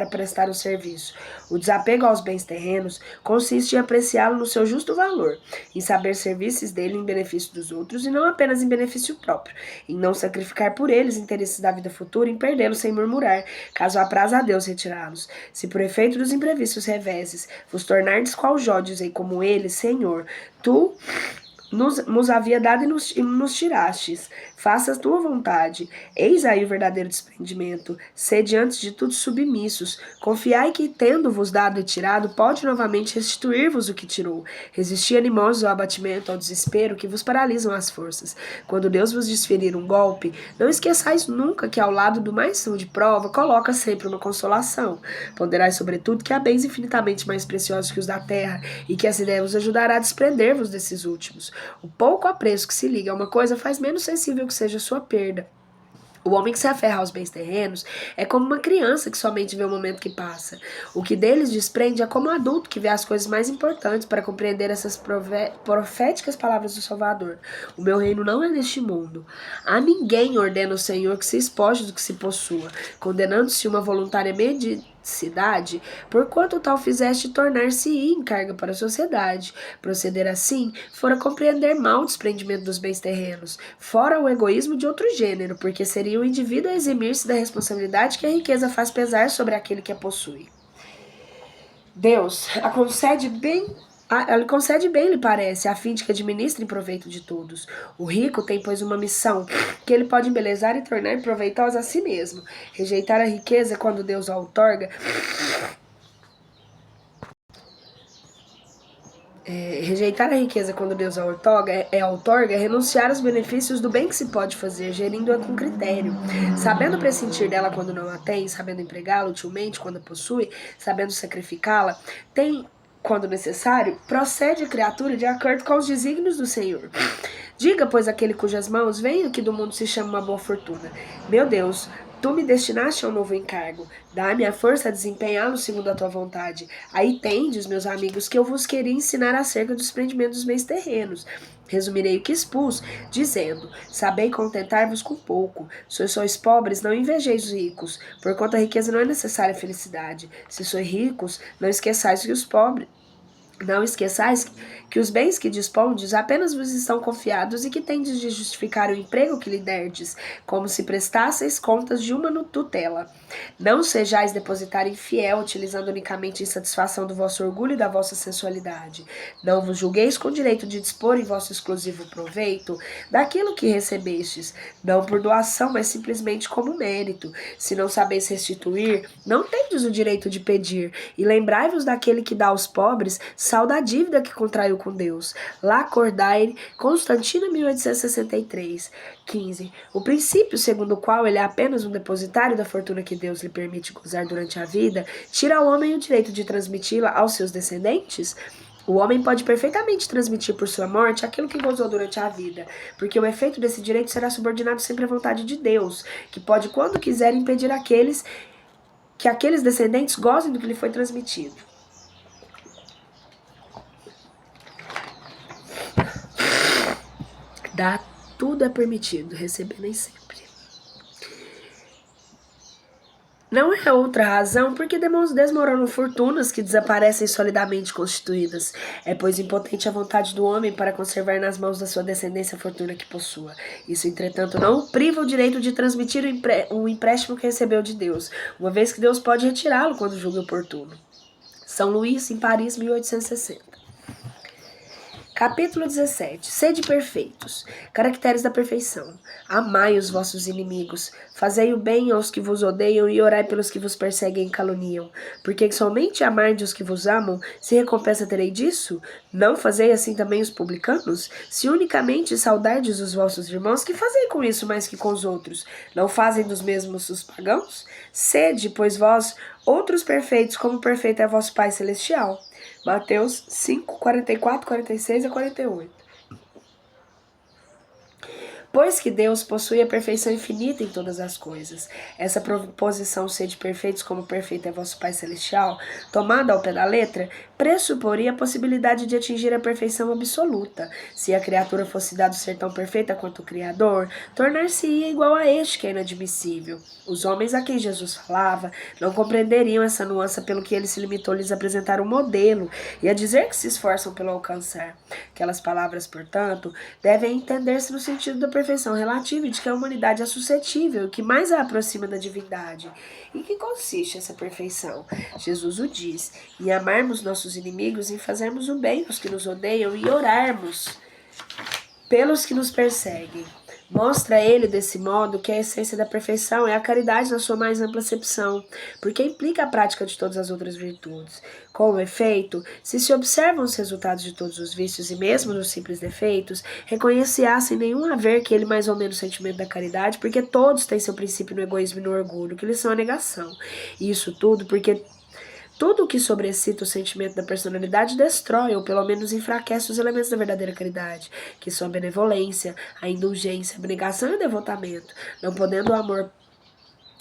prestar um serviço. O desapego aos bens terrenos consiste em apreciá-lo no seu justo valor, em saber serviços dele em benefício dos outros e não apenas em benefício próprio, em não sacrificar por eles interesses da vida futura, em perdê-los sem murmurar, caso apraz a Deus retirá-los. Se por efeito dos imprevistos reveses vos tornardes qual Jó, dizei como ele, Senhor, tu nos havia dado e nos tirastes. Faça a tua vontade. Eis aí o verdadeiro desprendimento. Sede antes de tudo submissos. Confiai que, tendo-vos dado e tirado, pode novamente restituir-vos o que tirou. Resisti animosos ao abatimento, ao desespero que vos paralisam as forças. Quando Deus vos desferir um golpe, não esqueçais nunca que ao lado do mais são de prova, coloca sempre uma consolação. Ponderai sobretudo que há bens infinitamente mais preciosos que os da terra, e que essa ideia vos ajudará a desprender-vos desses últimos. O pouco apreço que se liga a uma coisa faz menos sensível que seja a sua perda. O homem que se aferra aos bens terrenos é como uma criança que somente vê o momento que passa. O que deles desprende é como um adulto que vê as coisas mais importantes para compreender essas proféticas palavras do Salvador. O meu reino não é deste mundo. A ninguém ordena o Senhor que se espoje do que se possua, condenando-se uma voluntária cidade, porquanto tal fizeste tornar-se-ia em carga para a sociedade. Proceder assim fora compreender mal o desprendimento dos bens terrenos, fora o egoísmo de outro gênero, porque seria o indivíduo a eximir-se da responsabilidade que a riqueza faz pesar sobre aquele que a possui. Deus a concede bem, lhe concede bem, lhe parece, a fim de que administre em proveito de todos. O rico tem, pois, uma missão que ele pode embelezar e tornar proveitosa a si mesmo. Rejeitar a riqueza quando Deus a outorga rejeitar a riqueza quando Deus a outorga é renunciar aos benefícios do bem que se pode fazer, gerindo-a com critério, sabendo prescindir dela quando não a tem, sabendo empregá-la utilmente quando a possui, sabendo sacrificá-la, tem, quando necessário, procede a criatura de acordo com os desígnios do Senhor. Diga, pois, aquele cujas mãos vem o que do mundo se chama uma boa fortuna: meu Deus, tu me destinaste a um novo encargo. Dá-me a força a desempenhá-lo segundo a tua vontade. Aí tendes, meus amigos, que eu vos queria ensinar acerca do desprendimento dos bens terrenos. Resumirei o que expus, dizendo: sabei contentar-vos com pouco. Se sois pobres, não invejeis os ricos, porquanto a riqueza não é necessária à felicidade. Se sois ricos, não esqueçais que os pobres... Não esqueçais que os bens que dispondes apenas vos estão confiados e que tendes de justificar o emprego que lhe derdes, como se prestasseis contas de uma tutela. Não sejais depositário infiel, utilizando unicamente em satisfação do vosso orgulho e da vossa sensualidade. Não vos julgueis com direito de dispor em vosso exclusivo proveito daquilo que recebestes, não por doação, mas simplesmente como mérito. Se não sabeis restituir, não tendes o direito de pedir, e lembrai-vos daquele que dá aos pobres, salda a dívida que contraiu com Deus. Lacordaire, Constantina, 1863. 15. O princípio segundo o qual ele é apenas um depositário da fortuna que Deus lhe permite gozar durante a vida, tira ao homem o direito de transmiti-la aos seus descendentes? O homem pode perfeitamente transmitir por sua morte aquilo que gozou durante a vida, porque o efeito desse direito será subordinado sempre à vontade de Deus, que pode, quando quiser, impedir que aqueles descendentes gozem do que lhe foi transmitido. Dar tudo é permitido, receber nem sempre. Não é outra razão porque desmoronam fortunas que desaparecem solidamente constituídas. É, pois, impotente a vontade do homem para conservar nas mãos da sua descendência a fortuna que possua. Isso, entretanto, não o priva o direito de transmitir o empréstimo que recebeu de Deus, uma vez que Deus pode retirá-lo quando julga oportuno. São Luís, em Paris, 1860. Capítulo 17. Sede perfeitos. Caracteres da perfeição. Amai os vossos inimigos. Fazei o bem aos que vos odeiam e orai pelos que vos perseguem e caluniam. Porque somente amarde os que vos amam, se recompensa terei disso? Não fazei assim também os publicanos? Se unicamente saudardes os vossos irmãos, que fazei com isso mais que com os outros? Não fazem dos mesmos os pagãos? Sede, pois vós, outros perfeitos, como perfeito é vosso Pai Celestial. Mateus 5, 44, 46 a 48. Pois que Deus possui a perfeição infinita em todas as coisas. Essa proposição sede perfeitos como perfeito é vosso Pai Celestial, tomada ao pé da letra, pressuporia a possibilidade de atingir a perfeição absoluta. Se a criatura fosse dado ser tão perfeita quanto o Criador, tornar-se-ia igual a este, que é inadmissível. Os homens a quem Jesus falava não compreenderiam essa nuance, pelo que ele se limitou a lhes apresentar um modelo e a dizer que se esforçam pelo alcançar. Aquelas palavras, portanto, devem entender-se no sentido da perfeição relativa e de que a humanidade é suscetível, o que mais a aproxima da divindade. Em que consiste essa perfeição? Jesus o diz: em amarmos nossos inimigos, em fazermos o bem aos que nos odeiam e orarmos pelos que nos perseguem. Mostra ele, desse modo, que a essência da perfeição é a caridade na sua mais ampla acepção, porque implica a prática de todas as outras virtudes. Com efeito, se observam os resultados de todos os vícios e mesmo dos simples defeitos, reconhecer-á sem nenhum haver que ele mais ou menos sentimento da caridade, porque todos têm seu princípio no egoísmo e no orgulho, que lhes são a negação. E isso tudo porque tudo o que sobrecita o sentimento da personalidade destrói, ou pelo menos enfraquece os elementos da verdadeira caridade, que são a benevolência, a indulgência, a abnegação e o devotamento. Não podendo o amor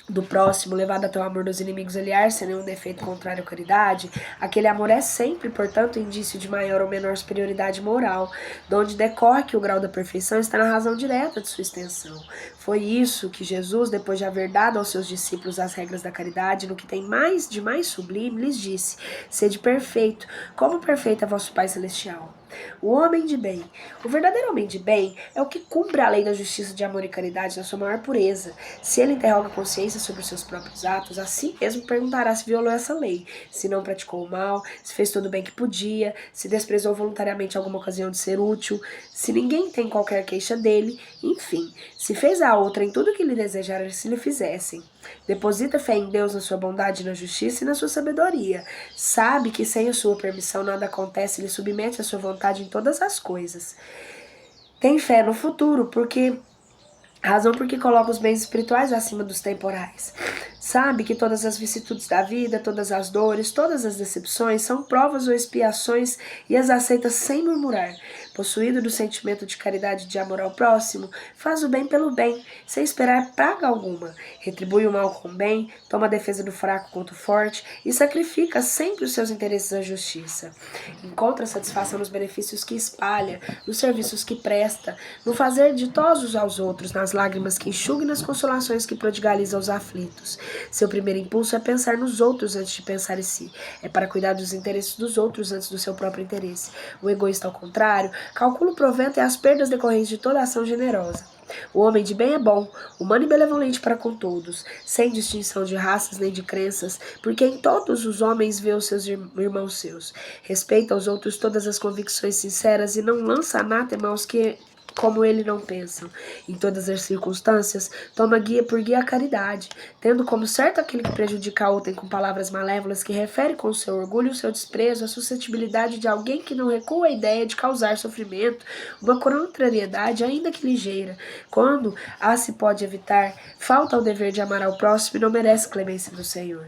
do próximo, levado até o amor dos inimigos aliar, sem nenhum defeito contrário à caridade, aquele amor é sempre, portanto, indício de maior ou menor superioridade moral, de onde decorre que o grau da perfeição está na razão direta de sua extensão. Foi isso que Jesus, depois de haver dado aos seus discípulos as regras da caridade, no que tem mais de mais sublime, lhes disse: sede perfeito, como perfeito é vosso Pai Celestial. O homem de bem. O verdadeiro homem de bem é o que cumpre a lei da justiça de amor e caridade na sua maior pureza. Se ele interroga a consciência sobre os seus próprios atos, assim mesmo perguntará se violou essa lei, se não praticou o mal, se fez todo o bem que podia, se desprezou voluntariamente alguma ocasião de ser útil, se ninguém tem qualquer queixa dele, enfim, se fez a outra em tudo que lhe desejara se lhe fizessem. Deposita fé em Deus, na sua bondade, na justiça e na sua sabedoria. Sabe que sem a sua permissão nada acontece e lhe submete a sua vontade em todas as coisas. Tem fé no futuro, razão porque coloca os bens espirituais acima dos temporais. Sabe que todas as vicissitudes da vida, todas as dores, todas as decepções são provas ou expiações e as aceita sem murmurar. Possuído do sentimento de caridade e de amor ao próximo, faz o bem pelo bem, sem esperar paga alguma. Retribui o mal com o bem, toma a defesa do fraco contra o forte e sacrifica sempre os seus interesses à justiça. Encontra satisfação nos benefícios que espalha, nos serviços que presta, no fazer ditosos aos outros, nas lágrimas que enxuga e nas consolações que prodigaliza aos aflitos. Seu primeiro impulso é pensar nos outros antes de pensar em si. É para cuidar dos interesses dos outros antes do seu próprio interesse. O egoísta, ao contrário, calcula o provento e as perdas decorrentes de toda ação generosa. O homem de bem é bom, humano e benevolente para com todos, sem distinção de raças nem de crenças, porque em todos os homens vê os seus irmãos seus. Respeita aos outros todas as convicções sinceras e não lança anátema aos que como ele não pensam. Em todas as circunstâncias, toma guia por guia a caridade, tendo como certo aquele que prejudica a outrem com palavras malévolas, que refere com o seu orgulho e o seu desprezo a suscetibilidade de alguém que não recua a ideia de causar sofrimento, uma contrariedade ainda que ligeira. Quando a se pode evitar, falta ao dever de amar ao próximo e não merece clemência do Senhor.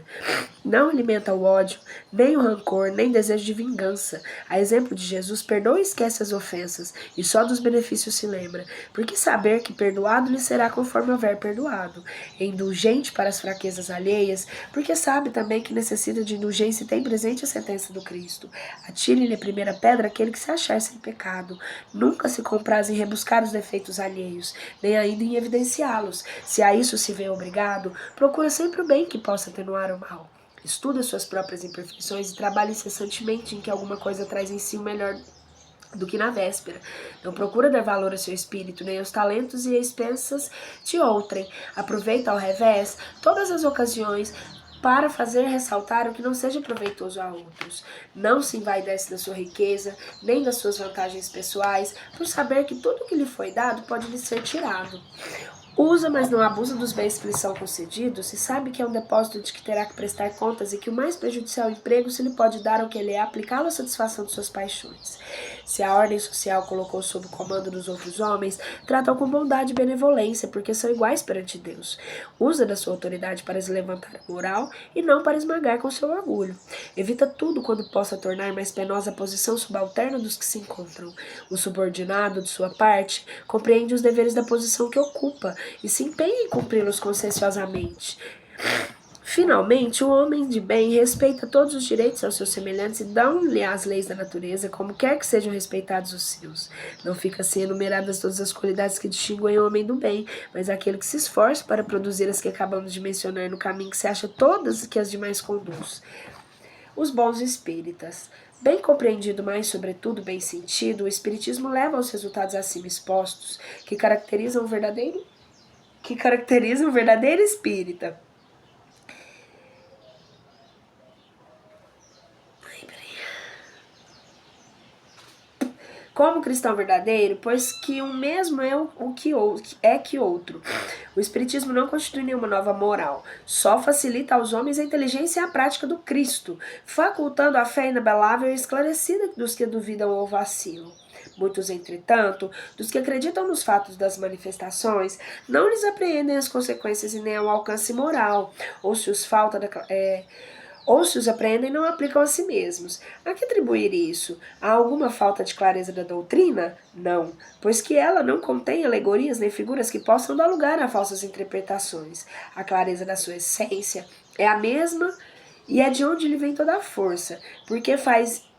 Não alimenta o ódio, nem o rancor, nem desejo de vingança. A exemplo de Jesus, perdoa e esquece as ofensas, e só dos benefícios se lembra, porque saber que perdoado lhe será conforme houver perdoado. É indulgente para as fraquezas alheias, porque sabe também que necessita de indulgência e tem presente a sentença do Cristo. Atire-lhe a primeira pedra aquele que se achar sem pecado. Nunca se compraz em rebuscar os defeitos alheios, nem ainda em evidenciá-los. Se a isso se vê obrigado, procura sempre o bem que possa atenuar o mal. Estuda suas próprias imperfeições e trabalha incessantemente em que alguma coisa traz em si o melhor do que na véspera. Não procura dar valor ao seu espírito, nem aos talentos e expensas de outrem. Aproveita ao revés todas as ocasiões para fazer ressaltar o que não seja proveitoso a outros. Não se envaidece da sua riqueza, nem das suas vantagens pessoais, por saber que tudo que lhe foi dado pode lhe ser tirado. Usa, mas não abusa dos bens que lhe são concedidos, e sabe que é um depósito de que terá que prestar contas e que o mais prejudicial emprego se lhe pode dar ao que ele é aplicá-lo à satisfação de suas paixões. Se a ordem social colocou sob o comando dos outros homens, trata-o com bondade e benevolência, porque são iguais perante Deus. Usa da sua autoridade para se levantar a moral e não para esmagar com seu orgulho. Evita tudo quando possa tornar mais penosa a posição subalterna dos que se encontram. O subordinado, de sua parte, compreende os deveres da posição que ocupa e se empenha em cumpri-los conscienciosamente. Finalmente, o homem de bem respeita todos os direitos aos seus semelhantes e dão-lhe as leis da natureza, como quer que sejam respeitados os seus. Não fica assim enumeradas todas as qualidades que distinguem o homem do bem, mas aquele que se esforça para produzir as que acabamos de mencionar no caminho que se acha todas que as demais conduz. Os bons espíritas. Bem compreendido, mas sobretudo bem sentido, o espiritismo leva aos resultados acima expostos, que caracterizam o verdadeiro espírita. Como cristão verdadeiro, pois que um mesmo é que outro. O espiritismo não constitui nenhuma nova moral, só facilita aos homens a inteligência e a prática do Cristo, facultando a fé inabalável e esclarecida dos que duvidam ou vacilam. Muitos, entretanto, dos que acreditam nos fatos das manifestações, não lhes apreendem as consequências e nem ao alcance moral, ou se os falta Ou se os apreendem, não aplicam a si mesmos. A que atribuir isso? Há alguma falta de clareza da doutrina? Não, pois que ela não contém alegorias nem figuras que possam dar lugar a falsas interpretações. A clareza da sua essência é a mesma e é de onde lhe vem toda a força, porque faz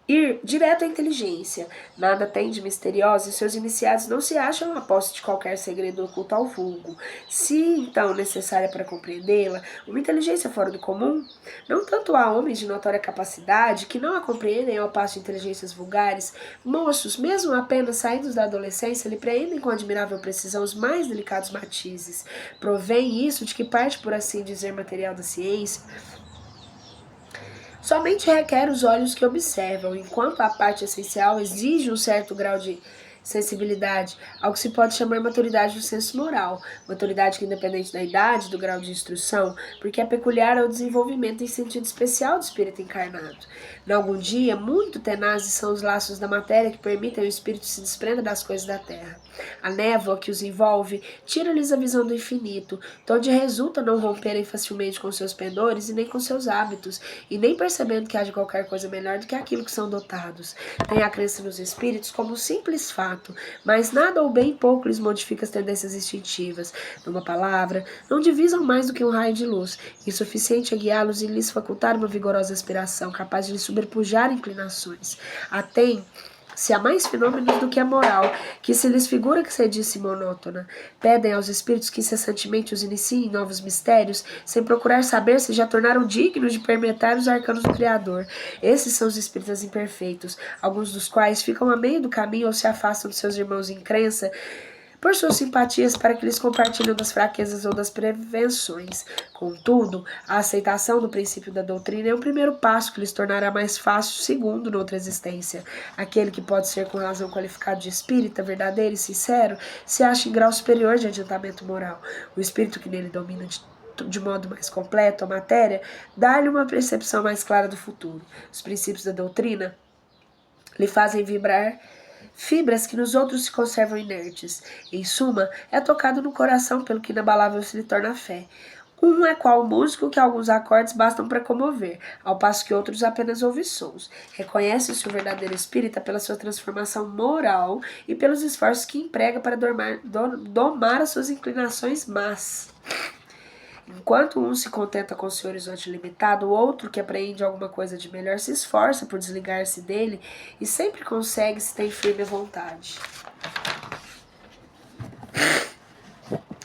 ir direto à inteligência. Nada tem de misteriosa e seus iniciados não se acham a posse de qualquer segredo oculto ao vulgo. Se, então, necessária para compreendê-la, uma inteligência fora do comum, não tanto há homens de notória capacidade que não a compreendem ao passo de inteligências vulgares, moços, mesmo apenas saídos da adolescência, lhe preendem com admirável precisão os mais delicados matizes. Provém isso de que parte, por assim dizer, material da ciência, somente requer os olhos que observam, enquanto a parte essencial exige um certo grau de sensibilidade ao que se pode chamar maturidade do senso moral, maturidade que independente da idade, do grau de instrução, porque é peculiar ao desenvolvimento em sentido especial do espírito encarnado. Em algum dia, muito tenazes são os laços da matéria que permitem ao espírito se desprenda das coisas da terra. A névoa que os envolve tira-lhes a visão do infinito, de onde resulta não romperem facilmente com seus pendores e nem com seus hábitos, e nem percebendo que haja qualquer coisa melhor do que aquilo que são dotados. Tem a crença nos espíritos como um simples fato, mas nada ou bem pouco lhes modifica as tendências instintivas. Numa palavra, não divisam mais do que um raio de luz, insuficiente a guiá-los e lhes facultar uma vigorosa aspiração, capaz de lhes sobrepujar inclinações. Se há mais fenômenos do que a moral, que se lhes figura que se disse monótona. Pedem aos espíritos que incessantemente os iniciem em novos mistérios, sem procurar saber se já tornaram dignos de permetrar os arcanos do Criador. Esses são os espíritas imperfeitos, alguns dos quais ficam a meio do caminho ou se afastam de seus irmãos em crença, por suas simpatias para que eles compartilhem das fraquezas ou das prevenções. Contudo, a aceitação do princípio da doutrina é o primeiro passo que lhes tornará mais fácil, segundo, noutra existência. Aquele que pode ser com razão qualificado de espírita, verdadeiro e sincero, se acha em grau superior de adiantamento moral. O espírito que nele domina de modo mais completo a matéria, dá-lhe uma percepção mais clara do futuro. Os princípios da doutrina lhe fazem vibrar fibras que nos outros se conservam inertes. Em suma, é tocado no coração pelo que inabalável se lhe torna a fé. Um é qual músico que alguns acordes bastam para comover, ao passo que outros apenas ouvem sons. Reconhece-se o verdadeiro espírita pela sua transformação moral e pelos esforços que emprega para domar as suas inclinações más. Enquanto um se contenta com seu horizonte limitado, o outro, que apreende alguma coisa de melhor, se esforça por desligar-se dele e sempre consegue se tem firme vontade.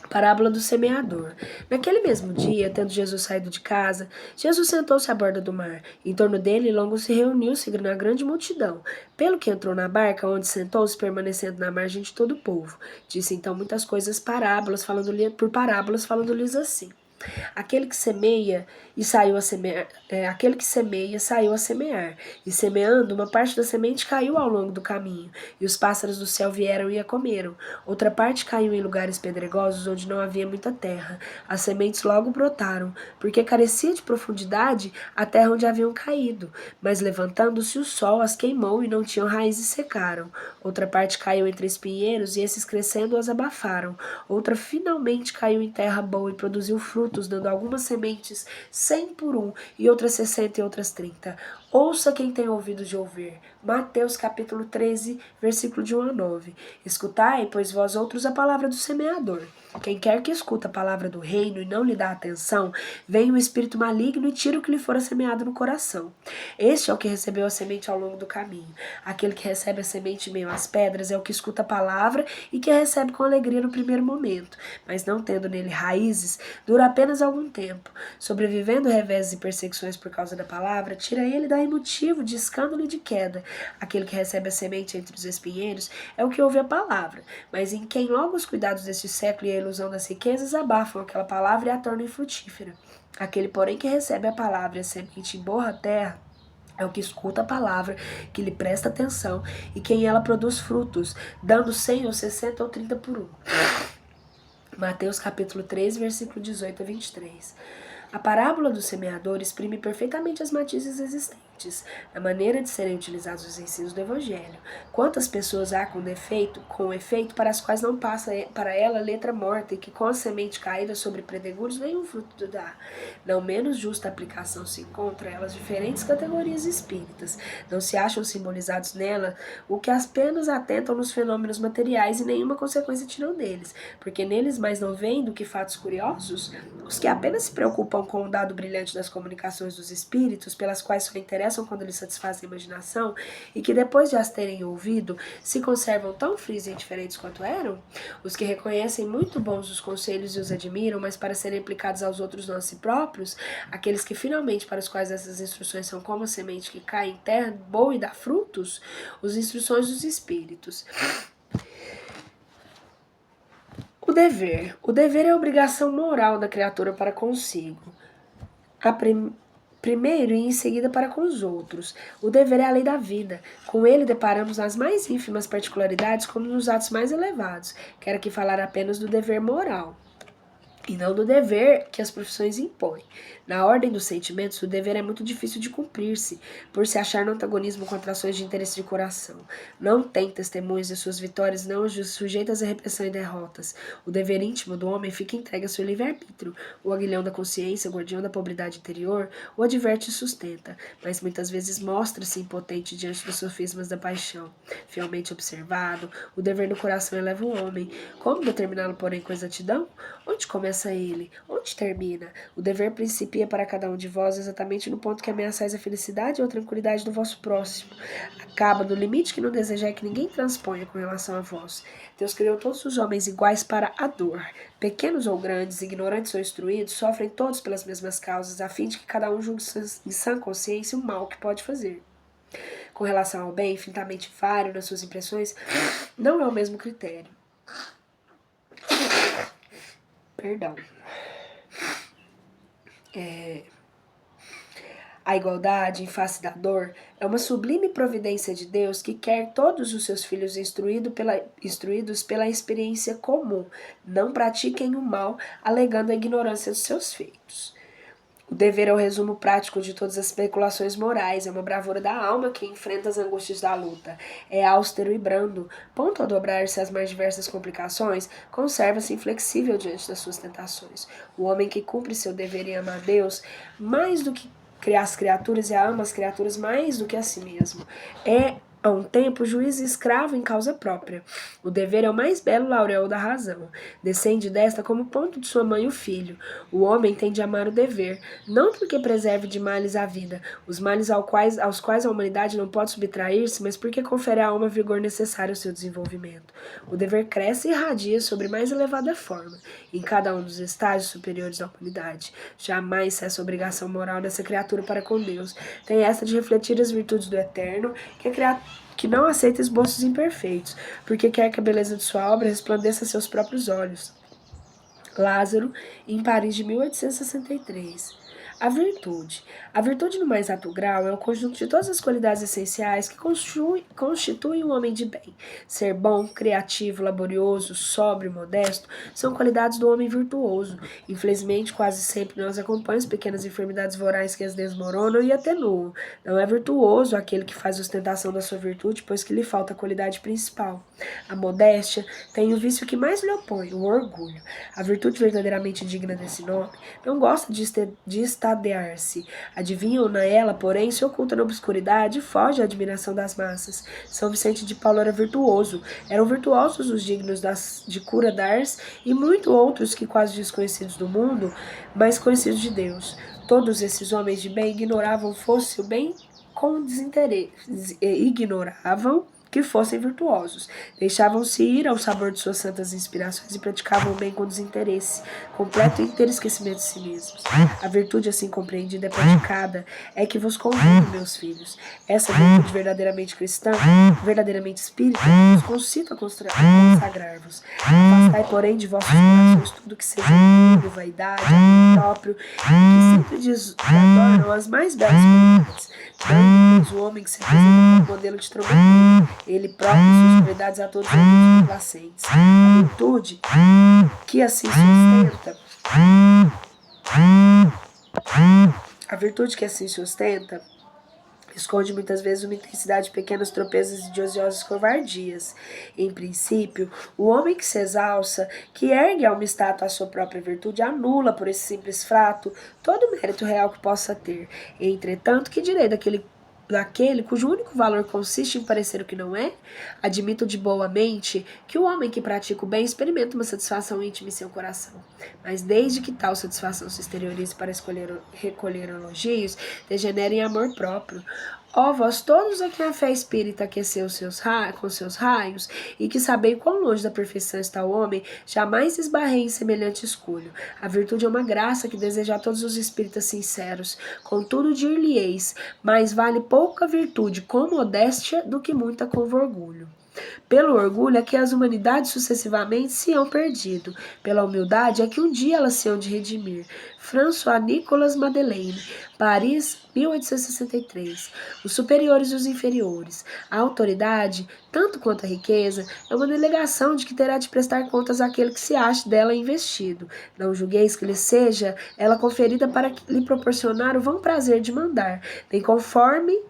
Parábola do semeador. Naquele mesmo dia, tendo Jesus saído de casa, Jesus sentou-se à borda do mar. Em torno dele, longo se reuniu-se na grande multidão. Pelo que entrou na barca, onde sentou-se, permanecendo na margem de todo o povo. Disse então muitas coisas por parábolas, falando-lhes assim. Aquele que semeia saiu a semear, e semeando, uma parte da semente caiu ao longo do caminho, e os pássaros do céu vieram e a comeram. Outra parte caiu em lugares pedregosos, onde não havia muita terra. As sementes logo brotaram, porque carecia de profundidade a terra onde haviam caído. Mas levantando-se o sol, as queimou e não tinham raízes e secaram. Outra parte caiu entre espinheiros, e esses crescendo as abafaram. Outra finalmente caiu em terra boa e produziu frutos, dando algumas sementes 100 por 1, e outras 60 e outras 30. Ouça quem tem ouvido de ouvir. Mateus capítulo 13, versículo de 1 a 9. Escutai, pois vós outros, a palavra do semeador. Quem quer que escuta a palavra do reino e não lhe dá atenção, vem o espírito maligno e tira o que lhe fora semeado no coração. Este é o que recebeu a semente ao longo do caminho. Aquele que recebe a semente em meio às pedras é o que escuta a palavra e que a recebe com alegria no primeiro momento, mas não tendo nele raízes, dura apenas algum tempo. Sobrevivendo reveses e perseguições por causa da palavra, tira ele daí motivo de escândalo e de queda. Aquele que recebe a semente entre os espinheiros é o que ouve a palavra, mas em quem logo os cuidados deste século e a ilusão das riquezas abafam aquela palavra e a tornam infrutífera. Aquele, porém, que recebe a palavra e a semente em boa terra é o que escuta a palavra, que lhe presta atenção e que em ela produz frutos, dando 100 ou 60 ou 30 por 1. Mateus capítulo 3, versículo 18 a 23. A parábola do semeador exprime perfeitamente as matizes existentes. diferentes na maneira de serem utilizados os ensinos do Evangelho. Quantas pessoas há com efeito para as quais não passa para ela letra morta e que com a semente caída sobre predegulhos nenhum fruto dá. Não menos justa aplicação se encontra elas diferentes categorias espíritas. Não se acham simbolizados nela o que apenas atentam nos fenômenos materiais e nenhuma consequência tiram deles, porque neles mais não veem do que fatos curiosos, os que apenas se preocupam com o dado brilhante das comunicações dos espíritos, pelas quais só interessam quando lhes satisfazem a imaginação, e que depois de as terem ouvido, se conservam tão frios e indiferentes quanto eram? Os que reconhecem muito bons os conselhos e os admiram, mas para serem aplicados aos outros não a si próprios, aqueles que finalmente para os quais essas instruções são como a semente que cai em terra boa e dá frutos, as instruções dos espíritos. O dever. O dever é a obrigação moral da criatura para consigo. Primeiro e em seguida para com os outros. O dever é a lei da vida. Com ele deparamos nas mais ínfimas particularidades como nos atos mais elevados. Quero aqui falar apenas do dever moral, e não do dever que as profissões impõem. Na ordem dos sentimentos, o dever é muito difícil de cumprir-se, por se achar no antagonismo com atrações de interesse de coração. Não tem testemunhas de suas vitórias, não sujeitas a repressão e derrotas. O dever íntimo do homem fica entregue ao seu livre-arbítrio. O aguilhão da consciência, o guardião da pobridade interior, o adverte e sustenta, mas muitas vezes mostra-se impotente diante dos sofismas da paixão. Fielmente observado, o dever do coração eleva o homem. Como determiná-lo, porém, com exatidão? Onde começa ele? Onde termina? O dever principia para cada um de vós exatamente no ponto que ameaçais a felicidade ou a tranquilidade do vosso próximo. Acaba no limite que não desejai que ninguém transponha com relação a vós. Deus criou todos os homens iguais para a dor. Pequenos ou grandes, ignorantes ou instruídos, sofrem todos pelas mesmas causas, a fim de que cada um julgue em sã consciência o mal que pode fazer. Com relação ao bem, infinitamente vário nas suas impressões, não é o mesmo critério. Perdão. A igualdade em face da dor é uma sublime providência de Deus que quer todos os seus filhos instruídos pela experiência comum, não pratiquem o mal, alegando a ignorância dos seus feitos. O dever é o resumo prático de todas as especulações morais, é uma bravura da alma que enfrenta as angústias da luta. É austero e brando, ponto a dobrar-se às mais diversas complicações, conserva-se inflexível diante das suas tentações. O homem que cumpre seu dever e ama a Deus, mais do que as criaturas, e ama as criaturas mais do que a si mesmo. É a um tempo juiz e escravo em causa própria. O dever é o mais belo laureol da razão. Descende desta como ponto de sua mãe o filho. O homem tem de amar o dever, não porque preserve de males a vida, os males aos quais a humanidade não pode subtrair-se, mas porque confere à alma vigor necessário ao seu desenvolvimento. O dever cresce e irradia sobre mais elevada forma, em cada um dos estágios superiores da humanidade. Jamais cessa a obrigação moral dessa criatura para com Deus. Tem esta de refletir as virtudes do Eterno, que não aceita esboços imperfeitos, porque quer que a beleza de sua obra resplandeça a seus próprios olhos. Lázaro, em Paris de 1863. A virtude no mais alto grau é o conjunto de todas as qualidades essenciais que constituem um homem de bem. Ser bom, criativo, laborioso, sóbrio, modesto, são qualidades do homem virtuoso. Infelizmente, quase sempre nós acompanhamos pequenas enfermidades vorais que as desmoronam e atenuam. Não é virtuoso aquele que faz ostentação da sua virtude, pois que lhe falta a qualidade principal. A modéstia tem o vício que mais lhe opõe, o orgulho. A virtude verdadeiramente digna desse nome não gosta de estadear-se. Adivinham-na ela, porém, se oculta na obscuridade e foge à admiração das massas. São Vicente de Paulo era virtuoso. Eram virtuosos os dignos de cura d'Ars e muitos outros que quase desconhecidos do mundo, mas conhecidos de Deus. Todos esses homens de bem ignoravam fosse o bem com desinteresse, ignoravam que fossem virtuosos. Deixavam-se ir ao sabor de suas santas inspirações e praticavam o bem com desinteresse, completo e inteiro esquecimento de si mesmos. A virtude assim compreendida e praticada é que vos convido, meus filhos. Essa virtude verdadeiramente cristã, verdadeiramente espírita, vos concita a consagrar-vos. Afastai, porém, de vossos corações tudo que seja orgulho, vaidade, amor próprio, que sempre desadoram as mais belas qualidades. Dando o homem que se apresenta como modelo de trombeteiro, ele próprio e suas qualidades a todos os outros complacentes. A virtude que assim sustenta esconde muitas vezes uma intensidade de pequenos tropeços e de ociosas covardias. Em princípio, o homem que se exalça, que ergue a uma estátua a sua própria virtude, anula por esse simples fato todo o mérito real que possa ter. Entretanto, que direi daquele cujo único valor consiste em parecer o que não é? Admito de boa mente que o homem que pratica o bem experimenta uma satisfação íntima em seu coração. Mas desde que tal satisfação se exteriorize para recolher elogios, degenera em amor próprio. Ó vós todos a quem a fé espírita aqueceu com seus raios, e que sabei quão longe da perfeição está o homem, jamais esbarrei em semelhante escolho. A virtude é uma graça que deseja a todos os espíritas sinceros. Contudo, dir-lhe-eis, mais vale pouca virtude com modéstia do que muita com orgulho. Pelo orgulho é que as humanidades sucessivamente se hão perdido. Pela humildade é que um dia elas se hão de redimir. François Nicolas Madeleine, Paris, 1863. Os superiores e os inferiores. A autoridade, tanto quanto a riqueza, é uma delegação de que terá de prestar contas àquele que se ache dela investido. Não julgueis que lhe seja ela conferida para lhe proporcionar o vão prazer de mandar, nem conforme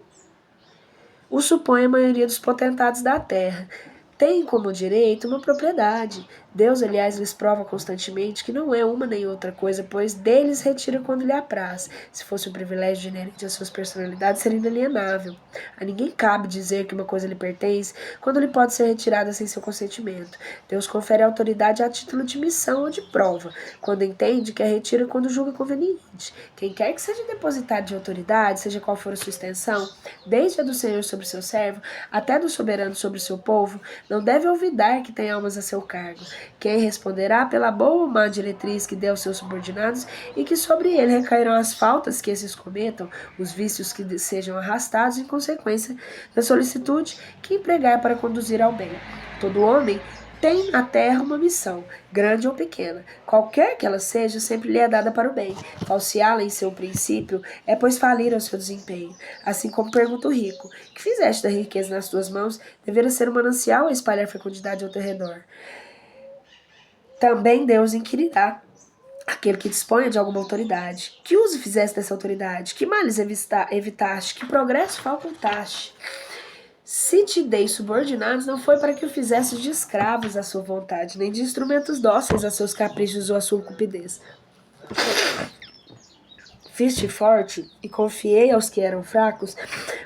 o supõe a maioria dos potentados da terra. Tem como direito uma propriedade. Deus, aliás, lhes prova constantemente que não é uma nem outra coisa, pois deles retira quando lhe apraz. Se fosse um privilégio inerente às suas personalidades, seria inalienável. A ninguém cabe dizer que uma coisa lhe pertence quando lhe pode ser retirada sem seu consentimento. Deus confere autoridade a título de missão ou de prova, quando entende que a retira quando julga conveniente. Quem quer que seja depositário de autoridade, seja qual for a sua extensão, desde a do Senhor sobre seu servo, até do soberano sobre o seu povo, não deve olvidar que tem almas a seu cargo. Quem responderá pela boa ou má diretriz que dê aos seus subordinados e que sobre ele recairão as faltas que esses cometam, os vícios que sejam arrastados em consequência da solicitude que empregar para conduzir ao bem. Todo homem tem na terra uma missão, grande ou pequena. Qualquer que ela seja, sempre lhe é dada para o bem. Falseá-la em seu princípio é, pois, falir ao seu desempenho. Assim como pergunta o rico: que fizeste da riqueza nas tuas mãos? Deverá ser um manancial a espalhar fecundidade ao teu redor. Também Deus inquirirá aquele que disponha de alguma autoridade. Que uso fizeste dessa autoridade? Que males evitaste? Que progresso facultaste? Se te dei subordinados, não foi para que o fizesses de escravos à sua vontade, nem de instrumentos dóceis a seus caprichos ou à sua cupidez. Fiz-te forte e confiei aos que eram fracos,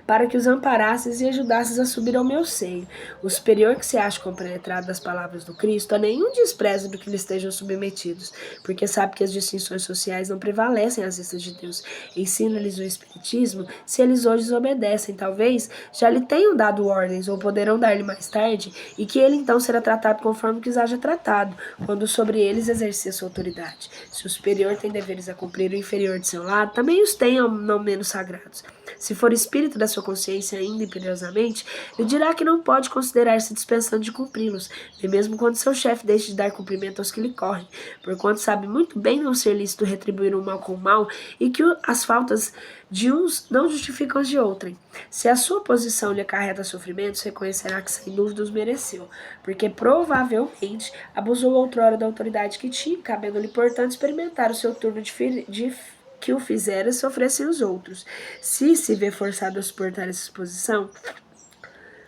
para que os amparasses e ajudasses a subir ao meu seio. O superior que se acha compenetrado das palavras do Cristo, a nenhum despreza do que lhe estejam submetidos, porque sabe que as distinções sociais não prevalecem às vistas de Deus. Ensina-lhes o Espiritismo, se eles hoje desobedecem, talvez já lhe tenham dado ordens, ou poderão dar-lhe mais tarde, e que ele então será tratado conforme que os haja tratado, quando sobre eles exercer sua autoridade. Se o superior tem deveres a cumprir, o inferior de seu lado também os tenham não menos sagrados. Se for espírito da sua consciência ainda imperiosamente, lhe dirá que não pode considerar-se dispensando de cumpri-los, nem mesmo quando seu chefe deixe de dar cumprimento aos que lhe correm, porquanto sabe muito bem não ser lícito retribuir o mal com o mal e que as faltas de uns não justificam as de outrem. Se a sua posição lhe acarreta sofrimentos, reconhecerá que sem dúvida os mereceu, porque provavelmente abusou outrora da autoridade que tinha, cabendo-lhe, portanto, experimentar o seu turno de que o fizera sofressem os outros. Se vê forçado a suportar essa exposição,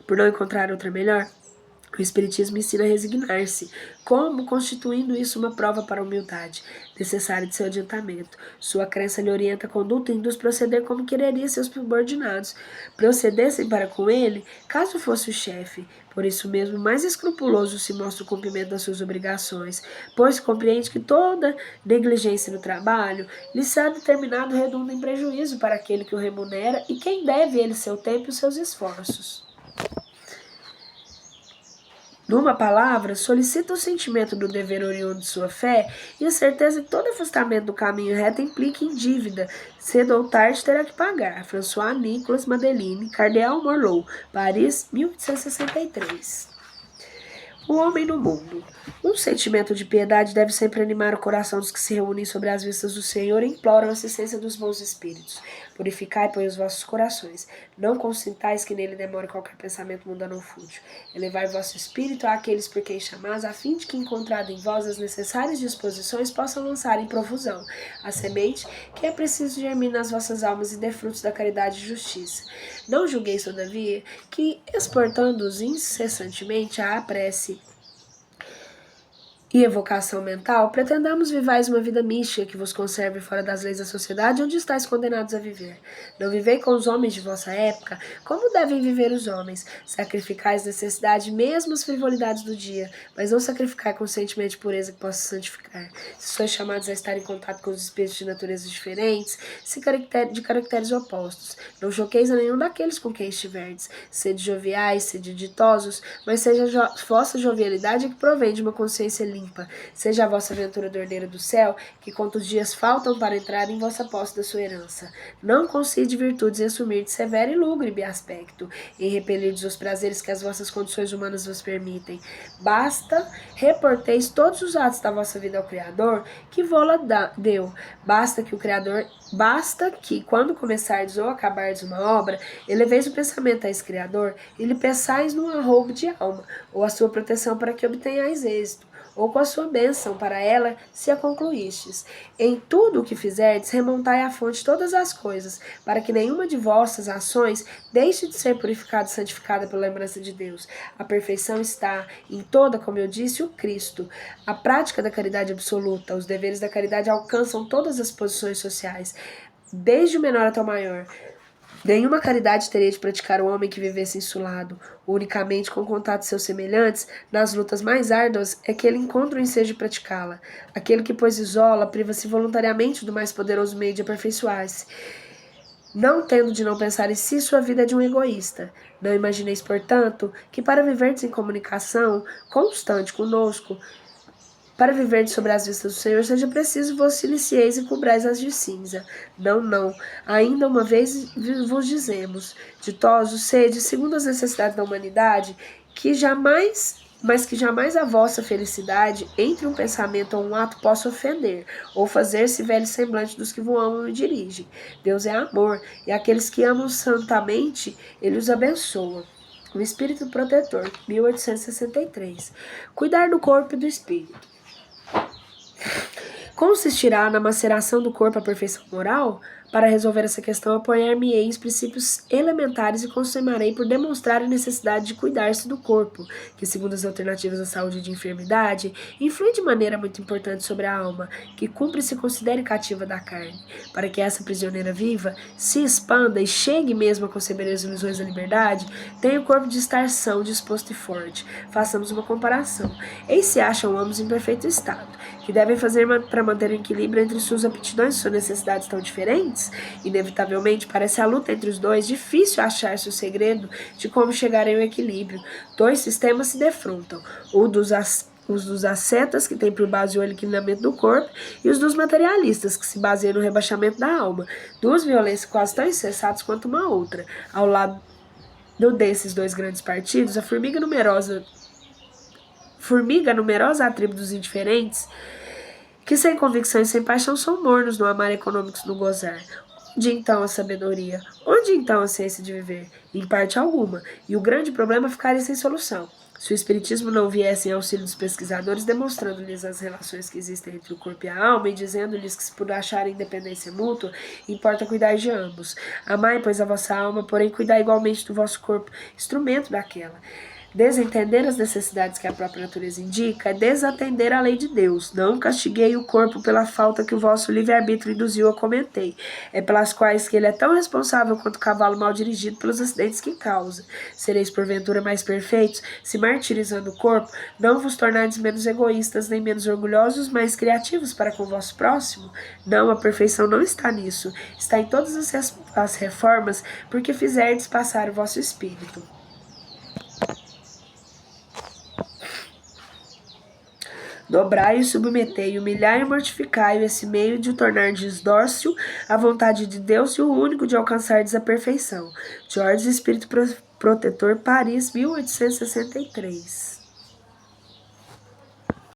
por não encontrar outra melhor, o Espiritismo ensina a resignar-se, como constituindo isso uma prova para a humildade, necessária de seu adiantamento. Sua crença lhe orienta a conduta e induz proceder como quereria seus subordinados procedessem para com ele, caso fosse o chefe. Por isso mesmo, mais escrupuloso se mostra o cumprimento das suas obrigações, pois compreende que toda negligência no trabalho lhe será determinado redunda em prejuízo para aquele que o remunera e quem deve ele seu tempo e os seus esforços. Numa palavra, solicita o sentimento do dever oriundo de sua fé e a certeza que todo afastamento do caminho reto implica em dívida, cedo ou tarde terá que pagar. François Nicolas Madeleine, Cardeal Morlot, Paris, 1863. O homem no mundo. Um sentimento de piedade deve sempre animar o coração dos que se reúnem sobre as vistas do Senhor e imploram a assistência dos bons espíritos. Purificai, pois, os vossos corações. Não consintais que nele demore qualquer pensamento mundano ou fútil. Elevai o vosso espírito àqueles por quem chamais, a fim de que, encontrado em vós as necessárias disposições, possam lançar em profusão a semente que é preciso germinar nas vossas almas e dê frutos da caridade e justiça. Não julgueis, todavia, que, exportando-os incessantemente à prece e evocação mental, pretendamos vivais uma vida mística que vos conserve fora das leis da sociedade onde estáis condenados a viver. Não vivei com os homens de vossa época, como devem viver os homens. Sacrificais necessidade mesmo as frivolidades do dia, mas não sacrificai conscientemente pureza que possa santificar. Se sois chamados a estar em contato com os espíritos de naturezas diferentes, de caracteres opostos, não choqueis a nenhum daqueles com quem estiverdes. Sede joviais, sede ditosos, mas seja vossa jovialidade que provém de uma consciência limpa. Seja a vossa aventura do herdeiro do céu, que quantos dias faltam para entrar em vossa posse da sua herança. Não concede virtudes em assumir de severo e lúgubre aspecto, em repelirdes os prazeres que as vossas condições humanas vos permitem. Basta reporteis todos os atos da vossa vida ao Criador, que vô-la deu. Basta que, quando começardes ou acabardes uma obra, eleveis o pensamento a esse Criador e lhe peçais num arroubo de alma, ou a sua proteção para que obtenhais êxito, ou com a sua bênção para ela, se a concluístes. Em tudo o que fizerdes, remontai à fonte todas as coisas, para que nenhuma de vossas ações deixe de ser purificada e santificada pela lembrança de Deus. A perfeição está em toda, como eu disse, o Cristo. A prática da caridade absoluta, os deveres da caridade alcançam todas as posições sociais, desde o menor até o maior. Nenhuma caridade teria de praticar o homem que vivesse insulado. Unicamente com contato de seus semelhantes, nas lutas mais árduas, é que ele encontra o ensejo de praticá-la. Aquele que, pois, isola, priva-se voluntariamente do mais poderoso meio de aperfeiçoar-se, não tendo de não pensar em si, sua vida é de um egoísta. Não imagineis, portanto, que para viverdes em comunicação constante conosco, para viver sobre as vistas do Senhor, seja preciso vos iniciéis e cobrais as de cinza. Não. Ainda uma vez vos dizemos, ditosos sede, segundo as necessidades da humanidade, mas que jamais a vossa felicidade entre um pensamento ou um ato possa ofender, ou fazer-se velho semblante dos que vos amam e dirigem. Deus é amor, e aqueles que amam santamente, Ele os abençoa. O Espírito Protetor, 1863. Cuidar do corpo e do espírito. Consistirá na maceração do corpo a perfeição moral? Para resolver essa questão, apoiar-me-ei em princípios elementares e consumarei por demonstrar a necessidade de cuidar-se do corpo, que, segundo as alternativas da saúde e de enfermidade, influi de maneira muito importante sobre a alma, que cumpre se considere cativa da carne. Para que essa prisioneira viva se expanda e chegue mesmo a conceber as ilusões da liberdade, tem o corpo de estar são, disposto e forte. Façamos uma comparação. Eis se acham ambos em perfeito estado, que devem fazer para manter o equilíbrio entre suas aptidões e suas necessidades tão diferentes? Inevitavelmente, parece a luta entre os dois difícil achar-se o segredo de como chegarem ao equilíbrio. Dois sistemas se defrontam, os dos ascetas, que têm por base o aniquilamento do corpo, e os dos materialistas, que se baseiam no rebaixamento da alma. Duas violências quase tão insensatas quanto uma outra. Ao lado desses dois grandes partidos, a formiga numerosa a tribo dos indiferentes, que sem convicção e sem paixão são mornos no amar econômicos no gozar. Onde então a sabedoria? Onde então a ciência de viver? Em parte alguma, e o grande problema ficaria sem solução. Se o espiritismo não viesse em auxílio dos pesquisadores, demonstrando-lhes as relações que existem entre o corpo e a alma e dizendo-lhes que, se por acharem independência mútua, importa cuidar de ambos. Amai, pois, a vossa alma, porém cuidai igualmente do vosso corpo, instrumento daquela. Desentender as necessidades que a própria natureza indica é desatender a lei de Deus. Não castiguei o corpo pela falta que o vosso livre-arbítrio induziu a cometer. É pelas quais que ele é tão responsável quanto o cavalo mal dirigido pelos acidentes que causa. Sereis porventura mais perfeitos, se martirizando o corpo, não vos tornardes menos egoístas nem menos orgulhosos, mas criativos para com o vosso próximo? Não, a perfeição não está nisso. Está em todas as reformas, porque fizerdes passar o vosso espírito. Dobrai e submetei, humilhai e mortificai esse meio de o tornar dócil à vontade de Deus e o único de alcançardes a perfeição. George, Espírito Protetor, Paris, 1863.